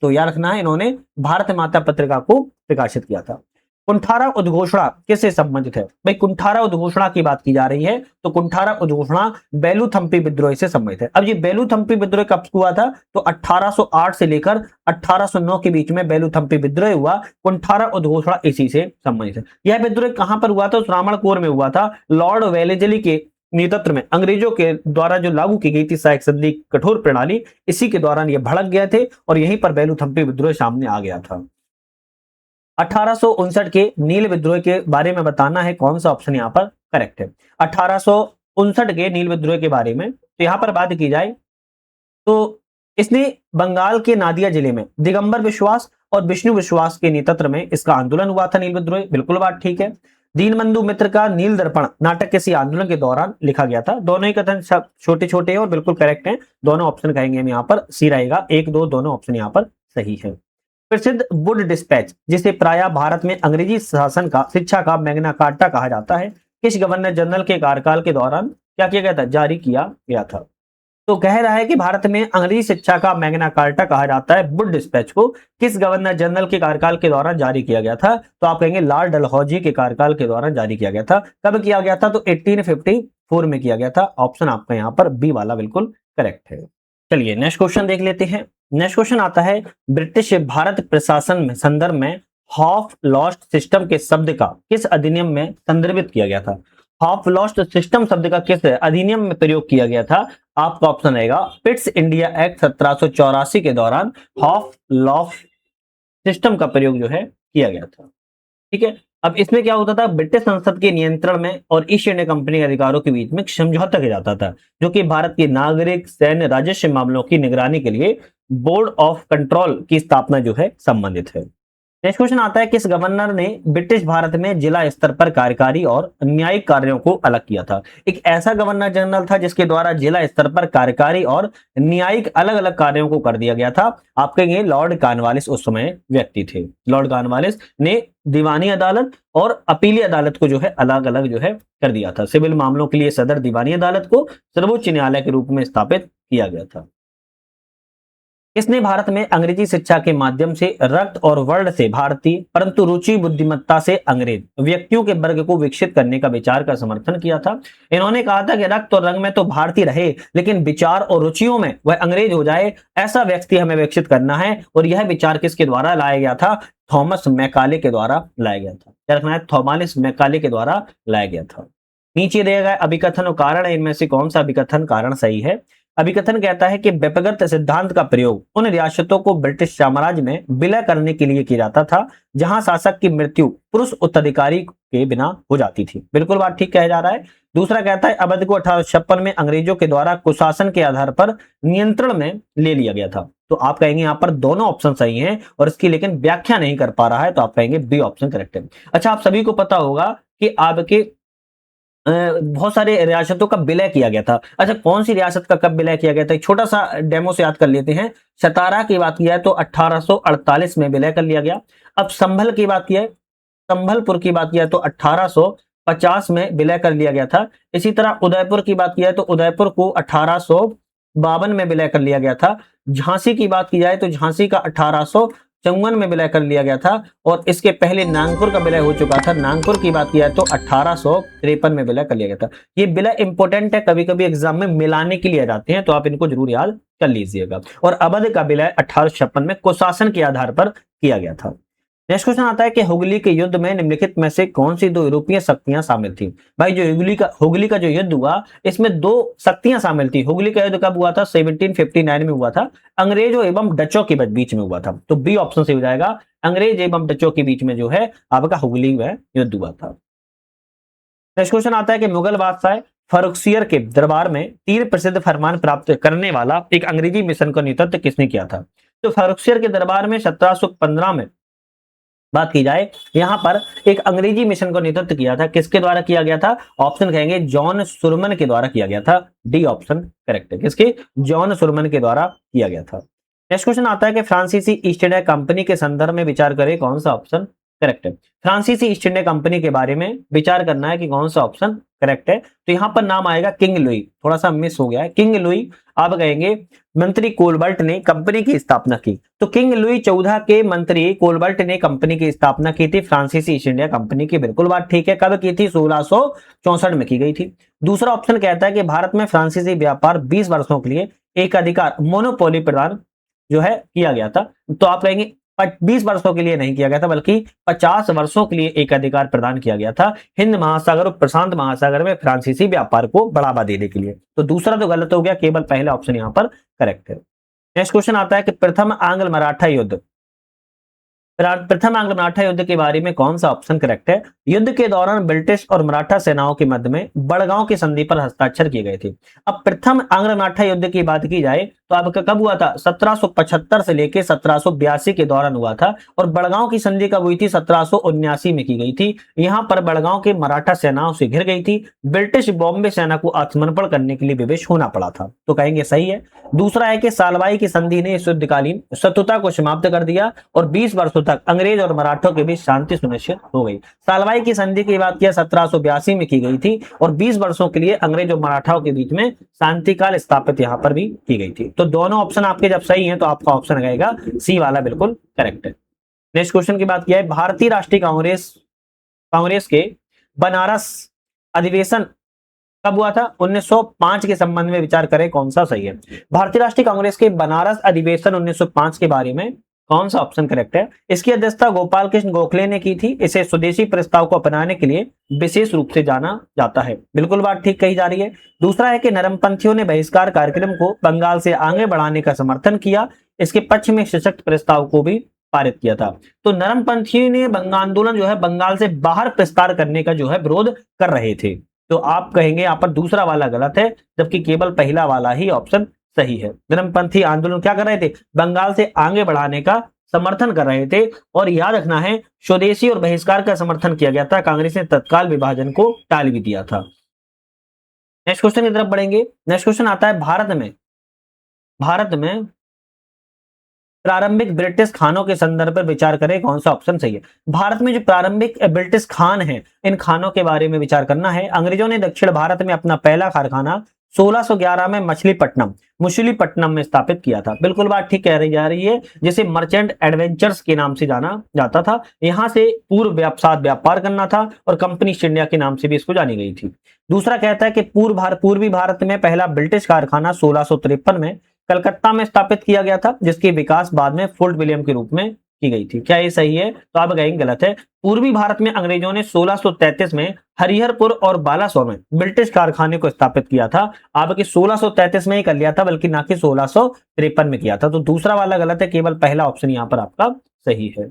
तो याद रखना है, इन्होंने भारत माता पत्रिका को प्रकाशित किया था। कुंठारा उद्घोषणा किससे संबंधित है? भाई कुंठारा उद्घोषणा की बात की जा रही है, तो कुंठारा उद्घोषणा बेलूथम्पी विद्रोह से संबंधित है। अब ये बेलूथम्पी विद्रोह कब हुआ था? तो 1808 से लेकर 1809 के बीच में बेलूथम्पी विद्रोह हुआ। कुंठारा उद्घोषणा इसी से संबंधित है। यह विद्रोह कहां पर हुआ था? त्रावणकोर में हुआ था। लॉर्ड वेलेजली के नेतृत्व में अंग्रेजों के द्वारा जो लागू की गई थी सहायक संधि कठोर प्रणाली, इसी के दौरान ये भड़क गए थे और यहीं पर बेलूथम्पी विद्रोह सामने आ गया था। 1859 के नील विद्रोह के बारे में बताना है, कौन सा ऑप्शन यहाँ पर करेक्ट है? 1859 के नील विद्रोह के बारे में तो यहाँ पर बात की जाए तो इसने बंगाल के नादिया जिले में दिगंबर विश्वास और विष्णु विश्वास के नेतृत्व में इसका आंदोलन हुआ था, नील विद्रोह। बिल्कुल बात ठीक है। दीनबंधु मित्र का नील दर्पण नाटक किसी आंदोलन के दौरान लिखा गया था। दोनों ही कथन सब छोटे छोटे हैं और बिल्कुल करेक्ट हैं। दोनों ऑप्शन कहेंगे हम यहाँ पर, सी रहेगा 1 2 दोनों ऑप्शन यहाँ पर सही है। प्रसिद्ध वुड डिस्पैच, जिसे प्रायः भारत में अंग्रेजी शासन का शिक्षा का मैग्ना कार्टा कहा जाता है, किस गवर्नर जनरल के कार्यकाल के दौरान क्या किया गया था? जारी किया गया था। तो कह रहा है कि भारत में अंग्रेजी शिक्षा का मैग्ना कार्टा कहा जाता है वुड डिस्पैच को, किस गवर्नर जनरल के कार्यकाल के दौरान जारी किया गया था? तो आप कहेंगे लॉर्ड डलहौजी के कार्यकाल के दौरान जारी किया गया था। कब किया गया था? तो 1854 में किया गया था। ऑप्शन आपका यहाँ पर बी वाला बिल्कुल करेक्ट है। चलिए नेक्स्ट क्वेश्चन देख लेते हैं। नेक्स्ट क्वेश्चन आता है, ब्रिटिश भारत प्रशासन में संदर्भ में हाफ लॉस्ट सिस्टम के शब्द का किस अधिनियम में संदर्भित किया गया था? हाफ लॉस्ट सिस्टम शब्द का किस अधिनियम में प्रयोग किया गया था? आपका ऑप्शन रहेगा पिट्स इंडिया एक्ट 1784 के दौरान हाफ लॉस्ट सिस्टम का प्रयोग जो है किया गया था। ठीक है। अब इसमें क्या होता था? ब्रिटिश संसद के नियंत्रण में और ईस्ट इंडिया कंपनी के अधिकारों के बीच में एक समझौता किया जाता था, जो कि भारत के नागरिक सैन्य राजस्व मामलों की निगरानी के लिए बोर्ड ऑफ कंट्रोल की स्थापना जो है संबंधित है। नेक्स्ट क्वेश्चन आता है, किस गवर्नर ने ब्रिटिश भारत में जिला स्तर पर कार्यकारी और न्यायिक कार्यों को अलग किया था? एक ऐसा गवर्नर जनरल था जिसके द्वारा जिला स्तर पर कार्यकारी और न्यायिक अलग अलग कार्यों को कर दिया गया था। आप कहेंगे लॉर्ड कॉर्नवालिस उस समय व्यक्ति थे। लॉर्ड कॉर्नवालिस ने दीवानी अदालत और अपीली अदालत को जो है अलग अलग जो है कर दिया था। सिविल मामलों के लिए सदर दीवानी अदालत को सर्वोच्च न्यायालय के रूप में स्थापित किया गया था। इसने भारत में अंग्रेजी शिक्षा के माध्यम से रक्त और वर्ण से भारतीय परंतु रुचि बुद्धिमत्ता से अंग्रेज व्यक्तियों के वर्ग को विकसित करने का विचार का समर्थन किया था। इन्होंने कहा था कि रक्त और रंग में तो भारतीय रहे, लेकिन विचार और रुचियों में वह अंग्रेज हो जाए, ऐसा व्यक्ति हमें विकसित करना है। और यह विचार किसके द्वारा लाया गया था? थॉमस मैकाले के द्वारा लाया गया था। क्या रखना है? थॉमस मैकाले के द्वारा लाया गया था। नीचे दिए गए अभिकथन और कारण इनमें से कौन सा अभिकथन कारण सही है? अभिकथन कहता है कि व्यक्तिगत सिद्धांत का प्रयोग उन रियासतों को ब्रिटिश साम्राज्य में विलय करने के लिए किया जाता था जहां शासक की मृत्यु पुरुष उत्तराधिकारी के बिना हो जाती थी। बिल्कुल बात ठीक कहा जा रहा है। दूसरा कहता है अवध को 1856 में अंग्रेजों के द्वारा कुशासन के आधार पर नियंत्रण में ले लिया गया था। तो आप कहेंगे यहाँ पर दोनों ऑप्शन सही हैं और इसकी लेकिन व्याख्या नहीं कर पा रहा है, तो आप कहेंगे बी ऑप्शन करेक्ट है। अच्छा, आप सभी को पता होगा कि आपके बहुत सारे रियासतों का विलय किया गया था। अच्छा, कौन सी रियासत का कब विलय किया गया था? एक छोटा सा डेमो से याद कर लेते हैं। सतारा की बात किया है तो 1848 में विलय कर लिया गया। अब संभल की बात किया है, संभलपुर की बात किया तो 1850 में विलय कर लिया गया था। इसी तरह उदयपुर की बात किया है तो उदयपुर को 1852 में विलय कर लिया गया था। झांसी की बात की जाए तो झांसी का 1854 में विलय कर लिया गया था। और इसके पहले नागपुर का विलय हो चुका था। नागपुर की बात किया तो 1853 में विलय कर लिया गया था। ये विलय इंपॉर्टेंट है, कभी कभी एग्जाम में मिलाने के लिए आ जाते हैं, तो आप इनको जरूर याद कर लीजिएगा। और अवध का विलय 1856 में कुशासन के आधार पर किया गया था। नेक्स्ट क्वेश्चन आता है कि हुगली के युद्ध में निम्नलिखित में से कौन सी 2 यूरोपीय शक्तियां शामिल थी? भाई जो हुगली का जो युद्ध हुआ, इसमें 2 शक्तियां शामिल थी। हुगली का युद्ध कब हुआ था? 1759 में हुआ था। अंग्रेजों एवं डचों के बीच में हुआ था। तो बी ऑप्शन से हो जाएगा, अंग्रेज एवं डचों के बीच में जो है आपका हुगली में युद्ध हुआ था। नेक्स्ट क्वेश्चन आता है कि मुगल बादशाह फर्रुखसियर के दरबार में 3 प्रसिद्ध फरमान प्राप्त करने वाला एक अंग्रेजी मिशन का नेतृत्व किसने किया था? तो फर्रुखसियर के दरबार में 1715 में बात की जाए, यहां पर एक अंग्रेजी मिशन का नेतृत्व किया था। किसके द्वारा किया गया था? ऑप्शन कहेंगे जॉन सुरमन के द्वारा किया गया था। डी ऑप्शन करेक्ट है। किसके? जॉन सुरमन के द्वारा किया गया था। नेक्स्ट क्वेश्चन आता है कि फ्रांसीसी ईस्ट इंडिया कंपनी के संदर्भ में विचार करें, कौन सा ऑप्शन करेक्ट है? फ्रांसीसी ईस्ट इंडिया कंपनी के बारे में विचार करना है कि कौन सा ऑप्शन करेक्ट है। तो यहां पर नाम आएगा किंग लुई, थोड़ा सा मिस हो गया है। किंग लुई आप कहेंगे मंत्री कोलबर्ट ने कंपनी की स्थापना की। तो किंग लुई 14 के मंत्री कोलबर्ट ने कंपनी की स्थापना की थी, फ्रांसीसी ईस्ट इंडिया कंपनी की। बिल्कुल बात ठीक है। कब की थी? 1664 में की गई थी। दूसरा ऑप्शन कहता है कि भारत में फ्रांसीसी व्यापार 20 वर्षों के लिए एक अधिकार मोनोपोली प्रदान जो है किया गया था। तो आप कहेंगे 20 वर्षों के लिए नहीं किया गया था, बल्कि 50 वर्षों के लिए एक अधिकार प्रदान किया गया था हिंद महासागर और प्रशांत महासागर में फ्रांसीसी व्यापार को बढ़ावा देने के लिए। तो दूसरा तो गलत हो गया, केवल पहला ऑप्शन यहां पर करेक्ट है। नेक्स्ट क्वेश्चन आता है कि प्रथम आंग्ल मराठा युद्ध, प्रथम आंग्ल मराठा युद्ध के बारे में कौन सा ऑप्शन करेक्ट है? युद्ध के दौरान ब्रिटिश और मराठा सेनाओं के मध्य में बड़गांव की संधि पर हस्ताक्षर किए गए थे। अब प्रथम आंग्ल मराठा युद्ध की बात की जाए तो आपका कब हुआ था? 1775 से लेकर 1782 के दौरान हुआ था। और बड़गांव की संधि कब हुई थी? 1779 में की गई थी। यहां पर बड़गांव के मराठा सेनाओं से घिर गई थी। ब्रिटिश बॉम्बे सेना को आत्मसमर्पण करने के लिए विवश होना पड़ा था। तो कहेंगे सही है। दूसरा है कि सालवाई की संधि ने इस युद्धकालीन शत्रुता को समाप्त कर दिया और 20 वर्षों तक अंग्रेज और मराठों के बीच शांति सुनिश्चित हो गई। सालवाई की संधि की बात किया 1782 में की गई थी और 20 वर्षों के लिए अंग्रेज और मराठाओं के बीच में शांति काल स्थापित यहां पर भी की गई थी। तो दोनों ऑप्शन आपके जब सही हैं तो आपका ऑप्शन रहेगा सी वाला बिल्कुल करेक्ट है। नेक्स्ट क्वेश्चन की बात किया है भारतीय राष्ट्रीय कांग्रेस के बनारस अधिवेशन कब हुआ था? 1905 के संबंध में विचार करें कौन सा सही है। भारतीय राष्ट्रीय कांग्रेस के बनारस अधिवेशन 1905 के बारे में कौन सा ऑप्शन करेक्ट है? इसकी अध्यक्षता गोपाल कृष्ण गोखले ने की थी। इसे स्वदेशी प्रस्ताव को अपनाने के लिए विशेष रूप से जाना जाता है। बिल्कुल बात ठीक कही जा रही है। दूसरा है कि नरमपंथियों ने बहिष्कार कार्यक्रम को बंगाल से आगे बढ़ाने का समर्थन किया। इसके पक्ष में सशक्त प्रस्ताव को भी पारित किया था। तो नरमपंथियों ने आंदोलन जो है बंगाल से बाहर प्रस्तार करने का जो है विरोध कर रहे थे। तो आप कहेंगे यहां पर दूसरा वाला गलत है, जबकि केवल पहला वाला ही ऑप्शन सही है। नरमपंथी आंदोलन क्या कर रहे थे? बंगाल से आगे बढ़ाने का समर्थन कर रहे थे। और याद रखना है स्वदेशी और बहिष्कार का समर्थन किया गया था। कांग्रेस ने तत्काल विभाजन को टाल भी दिया था। नेक्स्ट क्वेश्चन की तरफ बढ़ेंगे। नेक्स्ट क्वेश्चन आता है भारत में प्रारंभिक ब्रिटिश खानों के संदर्भ पर विचार करें कौन सा ऑप्शन सही है। भारत में जो प्रारंभिक ब्रिटिश खान हैं, इन खानों के बारे में विचार करना है। अंग्रेजों ने दक्षिण भारत में अपना पहला कारखाना 1611 में मछलीपट्टनम में स्थापित किया था। बिल्कुल बात ठीक कह रही जा रही है, जिसे मर्चेंट एडवेंचर्स के नाम से जाना जाता था। यहां से पूर्व व्यापार करना था और कंपनी ईस्ट इंडिया के नाम से भी इसको जानी गई थी। दूसरा कहता है कि पूर्वी भारत में पहला ब्रिटिश कारखाना 1653 में कलकत्ता में स्थापित किया गया था, जिसकी विकास बाद में फोर्ट विलियम के रूप में की गई थी। क्या ये सही है? तो आप कहेंगे गलत है। पूर्वी भारत में अंग्रेजों ने 1633 में हरिहरपुर और बालासोर में ब्रिटिश कारखाने को स्थापित किया था। आपके 1633 में ही कर लिया था, बल्कि ना कि 1653 में किया था। तो दूसरा वाला गलत है, केवल पहला ऑप्शन यहाँ पर आपका सही है।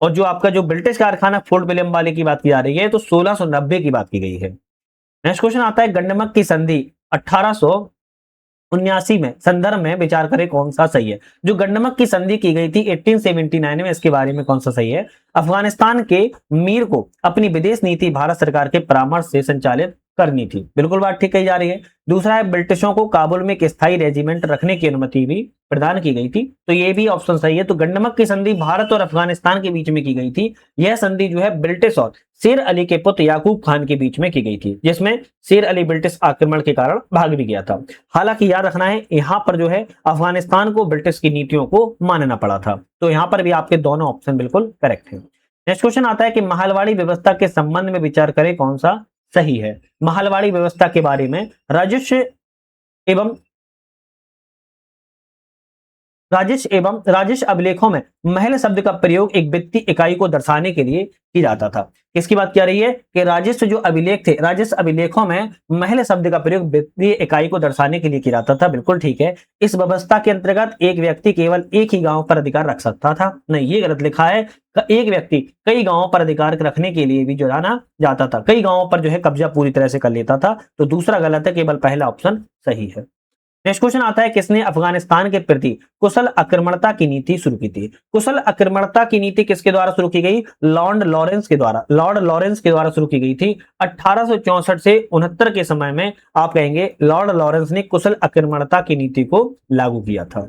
और जो आपका जो ब्रिटिश कारखाना फोर्ट विलियम वाले की बात की जा रही है, तो 1690 की बात की गई है। नेक्स्ट क्वेश्चन आता है गंडमक की संधि 1879 में संदर्भ में विचार करें कौन सा सही है। जो गंडमक की संधि की गई थी 1879 में, इसके बारे में कौन सा सही है? अफगानिस्तान के मीर को अपनी विदेश नीति भारत सरकार के परामर्श से संचालित करनी थी। बिल्कुल बात ठीक कही जा रही है। दूसरा है ब्रिटिशों को काबुल में एक स्थायी रेजिमेंट रखने की अनुमति भी प्रदान की गई थी। तो ये भी ऑप्शन सही है। तो गंडमक की संधि भारत और अफगानिस्तान के बीच में की गई थी। यह संधि जो है ब्रिटिश और शेर अली के पुत्र याकूब खान के बीच में की गई थी, जिसमें शेर अली ब्रिटिश आक्रमण के कारण भाग भी गया था। हालांकि याद रखना है यहां पर जो है अफगानिस्तान को ब्रिटिश की नीतियों को मानना पड़ा था। तो यहां पर भी आपके दोनों ऑप्शन बिल्कुल करेक्ट है। नेक्स्ट क्वेश्चन आता है कि महलवाड़ी व्यवस्था के संबंध में विचार करें कौन सा सही है। महलवाड़ी व्यवस्था के बारे में राजस्व अभिलेखों में महल शब्द का प्रयोग एक वित्तीय इकाई को दर्शाने के लिए की जाता था। किसकी बात कर रही है? कि राजस्व जो अभिलेख थे, राजस्व अभिलेखों में महल शब्द का प्रयोग वित्तीय इकाई को दर्शाने के लिए किया जाता था। बिल्कुल ठीक है। इस व्यवस्था के अंतर्गत एक व्यक्ति केवल एक ही गांव पर अधिकार रख सकता था। नहीं, ये गलत लिखा है। एक व्यक्ति कई गांवों पर अधिकार रखने के लिए भी जो जाना जाता था, कई गांवों पर जो है कब्जा पूरी तरह से कर लेता था। तो दूसरा गलत है, केवल पहला ऑप्शन सही है। नेक्स्ट क्वेश्चन आता है किसने अफगानिस्तान के प्रति कुशल आक्रमणता की नीति शुरू की थी। कुशल आक्रमणता की नीति किसके द्वारा शुरू की गई? लॉर्ड लॉरेंस के द्वारा शुरू की गई थी। 1864 से 69 के समय में आप कहेंगे लॉर्ड लॉरेंस ने कुशल आक्रमणता की नीति को लागू किया था।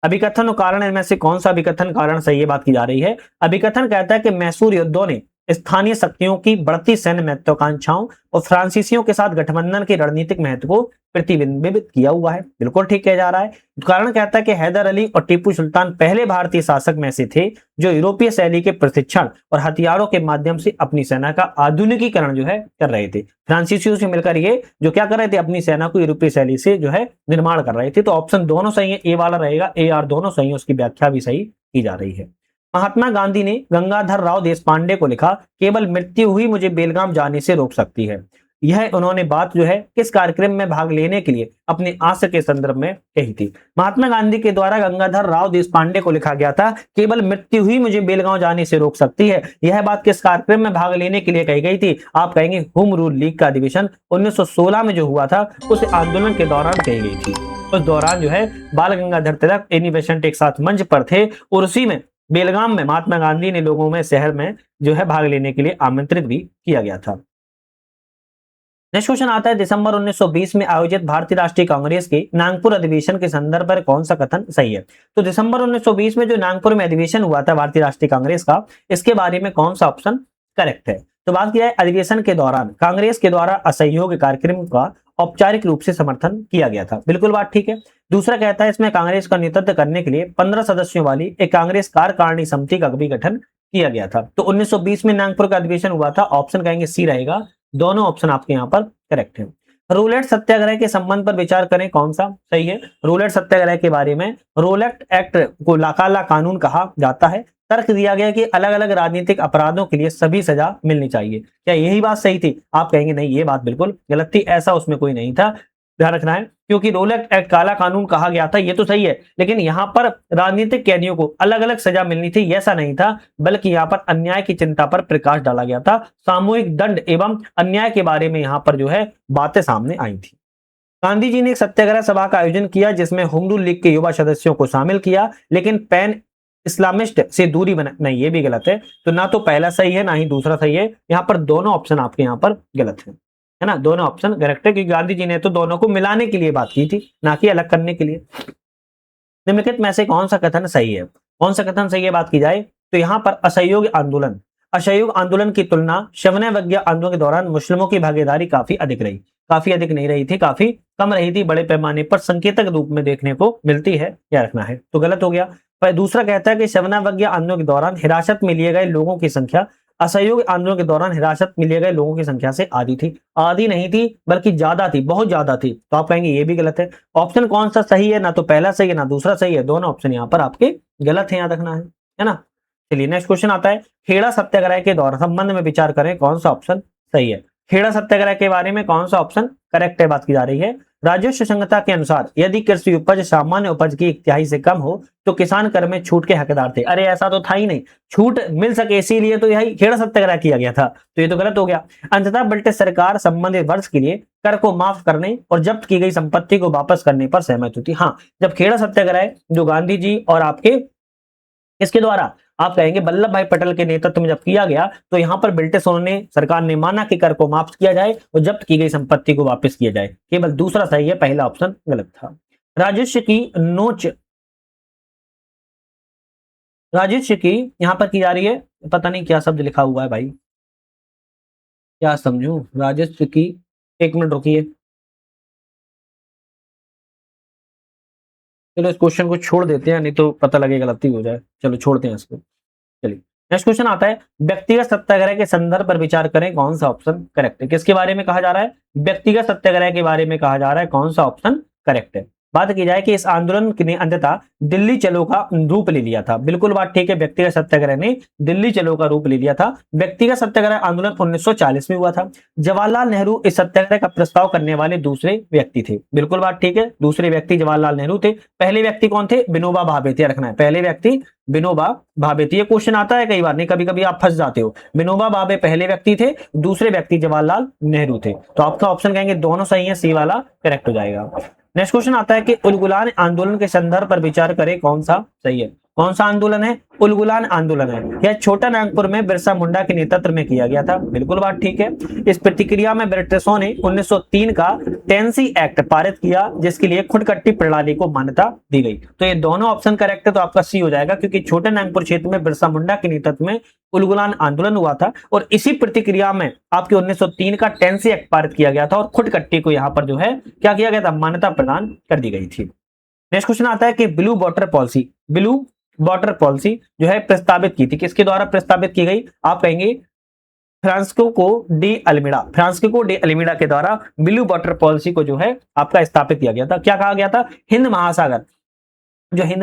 अभिकथन और कारण, इनमें से कौन सा अभिकथन कारण सही है बात की जा रही है। अभिकथन कहता है कि मैसूर युद्धों ने स्थानीय शक्तियों की बढ़ती सैन्य महत्वाकांक्षाओं और फ्रांसीसियों के साथ गठबंधन के रणनीतिक महत्व को प्रतिबिंबित किया हुआ है। बिल्कुल ठीक कहा जा रहा है। कारण कहता है कि हैदर अली और टीपू सुल्तान पहले भारतीय शासक में से थे जो यूरोपीय शैली के प्रशिक्षण और हथियारों के माध्यम से अपनी सेना का आधुनिकीकरण जो है कर रहे थे। फ्रांसीसियों से मिलकर ये जो क्या कर रहे थे, अपनी सेना को यूरोपीय शैली से जो है निर्माण कर रहे थे। तो ऑप्शन दोनों सही है, ए वाला रहेगा, ए आर दोनों सही है, उसकी व्याख्या भी सही की जा रही है। महात्मा गांधी ने गंगाधर राव देशपांडे को लिखा, केवल मृत्यु हुई मुझे बेलगाम जाने से रोक सकती है। यह उन्होंने बात जो है किस कार्यक्रम में भाग लेने के लिए अपने आशय के संदर्भ में कही थी। महात्मा गांधी के द्वारा गंगाधर राव देशपांडे को लिखा गया था, केवल मृत्यु हुई मुझे बेलगांव जाने से रोक सकती है। यह बात किस कार्यक्रम में भाग लेने के लिए कही गई थी? आप कहेंगे होम रूल लीग का अधिवेशन 1916 में जो हुआ था उस आंदोलन के दौरान कही गई थी। उस दौरान जो है बाल गंगाधर तिलक, एनी बेसेंट एक साथ मंच पर थे और उसी में बेलगाम में महात्मा गांधी ने लोगों में शहर में जो है भाग लेने के लिए आमंत्रित भी किया गया था। नेक्स्ट क्वेश्चन आता है, दिसंबर 1920 में आयोजित भारतीय राष्ट्रीय कांग्रेस के नागपुर अधिवेशन के संदर्भ पर कौन सा कथन सही है? तो दिसंबर 1920 में जो नागपुर में अधिवेशन हुआ था भारतीय राष्ट्रीय कांग्रेस का, इसके बारे में कौन सा ऑप्शन करेक्ट है? तो बात की जाए अधिवेशन के दौरान कांग्रेस के द्वारा असहयोग कार्यक्रम का औपचारिक रूप से समर्थन किया गया था। बिल्कुल बात ठीक है। दूसरा कहता है इसमें कांग्रेस का नेतृत्व करने के लिए 15 सदस्यों वाली एक कांग्रेस कार्यकारिणी समिति का भी गठन किया गया था। तो 1920 में नागपुर का अधिवेशन हुआ था, ऑप्शन कहेंगे सी रहेगा। दोनों ऑप्शन आपके यहाँ पर करेक्ट है। रोलेट सत्याग्रह के संबंध पर विचार करें, कौन सा सही है? रोलेट सत्याग्रह के बारे में, रोलेट एक्ट को काला कानून कहा जाता है। तर्क दिया गया कि अलग अलग राजनीतिक अपराधों के लिए सभी सजा मिलनी चाहिए। क्या यही बात सही थी? आप कहेंगे नहीं, ये बात बिल्कुल गलत थी, ऐसा उसमें कोई नहीं था। ध्यान रखना है, क्योंकि रोलेट एक्ट काला कानून कहा गया था, ये तो सही है, लेकिन यहाँ पर राजनीतिक कैदियों को अलग अलग सजा मिलनी थी, ऐसा नहीं था, बल्कि यहाँ पर अन्याय की चिंता पर प्रकाश डाला गया था। सामूहिक दंड एवं अन्याय के बारे में यहाँ पर जो है बातें सामने आई थी। गांधी जी ने एक सत्याग्रह सभा का आयोजन किया जिसमें होम रूल लीग के युवा सदस्यों को शामिल किया, लेकिन पैन इस्लामिस्ट से दूरी बना, नहीं ये भी गलत है। तो ना तो पहला सही है ना ही दूसरा सही है, यहाँ पर दोनों ऑप्शन आपके यहाँ पर गलत है ना, दोनों ऑप्शन करेक्ट है, क्योंकि गांधी जी ने तो दोनों को मिलाने के लिए बात की थी, ना कि अलग करने के लिए। निम्नलिखित में से कौन सा कथन सही है? कौन सा कथन सही है बात की जाए तो यहाँ पर असहयोग आंदोलन की तुलना शवनवज्ञा आंदोलन के दौरान मुस्लिमों की भागीदारी काफी अधिक रही। काफी अधिक नहीं रही थी, काफी कम रही थी, बड़े पैमाने पर संकेतक रूप में देखने को मिलती है, क्या रखना है, तो गलत हो गया। पर दूसरा कहता है कि शवनवज्ञा आंदोलन के दौरान हिरासत में लिए गए लोगों की संख्या असहयोग आंदोलन के दौरान हिरासत में लिए गए लोगों की संख्या से आधी थी। आधी नहीं थी बल्कि ज्यादा थी, बहुत ज्यादा थी। तो आप कहेंगे ये भी गलत है। ऑप्शन कौन सा सही है? ना तो पहला सही है ना दूसरा सही है, दोनों ऑप्शन यहाँ पर आपके गलत है, याद रखना है ना। चलिए नेक्स्ट क्वेश्चन आता है, खेड़ा सत्याग्रह के दौरान संबंध में विचार करें, कौन सा ऑप्शन सही है? खेड़ा सत्याग्रह के बारे में कौन सा ऑप्शन करेक्ट है बात की जा रही है? राजस्व संहिता के अनुसार यदि कृषि उपज सामान्य उपज की 1/3 से कम हो तो किसान कर में छूट के हकदार थे। अरे ऐसा तो था ही नहीं, छूट मिल सके इसीलिए तो यही खेड़ा सत्याग्रह किया गया था, तो ये तो गलत हो गया। अंततः ब्रिटिश सरकार संबंधित वर्ष के लिए कर को माफ करने और जब्त की गई संपत्ति को वापस करने पर सहमत हुई थी। हाँ, जब खेड़ा सत्याग्रह जो गांधी जी और आपके इसके द्वारा आप कहेंगे वल्लभ भाई पटेल के नेतृत्व में जब किया गया तो यहां पर ब्रिटिश सरकार ने माना कि कर को माफ किया जाए और जब्त की गई संपत्ति को वापस किया जाए। केवल दूसरा सही है, पहला ऑप्शन गलत था। राजस्व की यहां पर की जा रही है, पता नहीं क्या शब्द लिखा हुआ है भाई, क्या समझू राजस्व की, एक मिनट रुकिए, चलो इस क्वेश्चन को छोड़ देते हैं, नहीं तो पता लगे गलती हो जाए, चलो छोड़ते हैं इसको। चलिए नेक्स्ट क्वेश्चन आता है, व्यक्तिगत सत्याग्रह के संदर्भ पर विचार करें, कौन सा ऑप्शन करेक्ट है? किसके बारे में कहा जा रहा है? व्यक्तिगत सत्याग्रह के बारे में कहा जा रहा है, कौन सा ऑप्शन करेक्ट है? बात की जाए कि इस आंदोलन ने अंततः दिल्ली चलो का रूप ले लिया था। बिल्कुल बात ठीक है, व्यक्तिगत सत्याग्रह ने दिल्ली चलो का रूप ले लिया था। व्यक्तिगत सत्याग्रह आंदोलन 1940 में हुआ था। जवाहरलाल नेहरू इस सत्याग्रह का प्रस्ताव करने वाले दूसरे व्यक्ति थे। बिल्कुल बात ठीक है, दूसरे व्यक्ति जवाहरलाल नेहरू थे। पहले व्यक्ति कौन थे? विनोबा भावे थे, रखना है, पहले व्यक्ति विनोबा भावे थे। ये क्वेश्चन आता है कई बार, नहीं कभी कभी आप फंस जाते हो। विनोबा भावे पहले व्यक्ति थे, दूसरे व्यक्ति जवाहरलाल नेहरू थे। तो आपका ऑप्शन कहेंगे दोनों सही है, सी वाला करेक्ट हो जाएगा। नेक्स्ट क्वेश्चन आता है कि उलगुलान आंदोलन के संदर्भ पर विचार करें, कौन सा सही है? कौन सा आंदोलन है? उलगुलान आंदोलन है। यह छोटा नागपुर में बिरसा मुंडा के नेतृत्व में किया गया था। बिल्कुल बात ठीक है। इस प्रतिक्रिया में ब्रिटिशों ने 1903 का टेंसी एक्ट पारित किया, जिसके लिए खुदकट्टी प्रणाली को मान्यता दी गई। तो ये दोनों ऑप्शन करेक्ट है, तो आपका सी हो जाएगा, क्योंकि छोटे नागपुर क्षेत्र में बिरसा मुंडा के नेतृत्व में उलगुलान आंदोलन हुआ था और इसी प्रतिक्रिया में आपके 1903 का टेंसी एक्ट पारित किया गया था और खुदकट्टी को यहाँ पर जो है क्या किया गया था? मान्यता प्रदान कर दी गई थी। नेक्स्ट क्वेश्चन आता है कि ब्लू वाटर पॉलिसी जो है प्रस्तावित की थी, किसके द्वारा प्रस्तावित की गई? आप कहेंगे फ्रांसिस्को डी अल्मीडा के द्वारा ब्लू वाटर पॉलिसी को जो है आपका स्थापित किया गया था। क्या कहा गया था? हिंद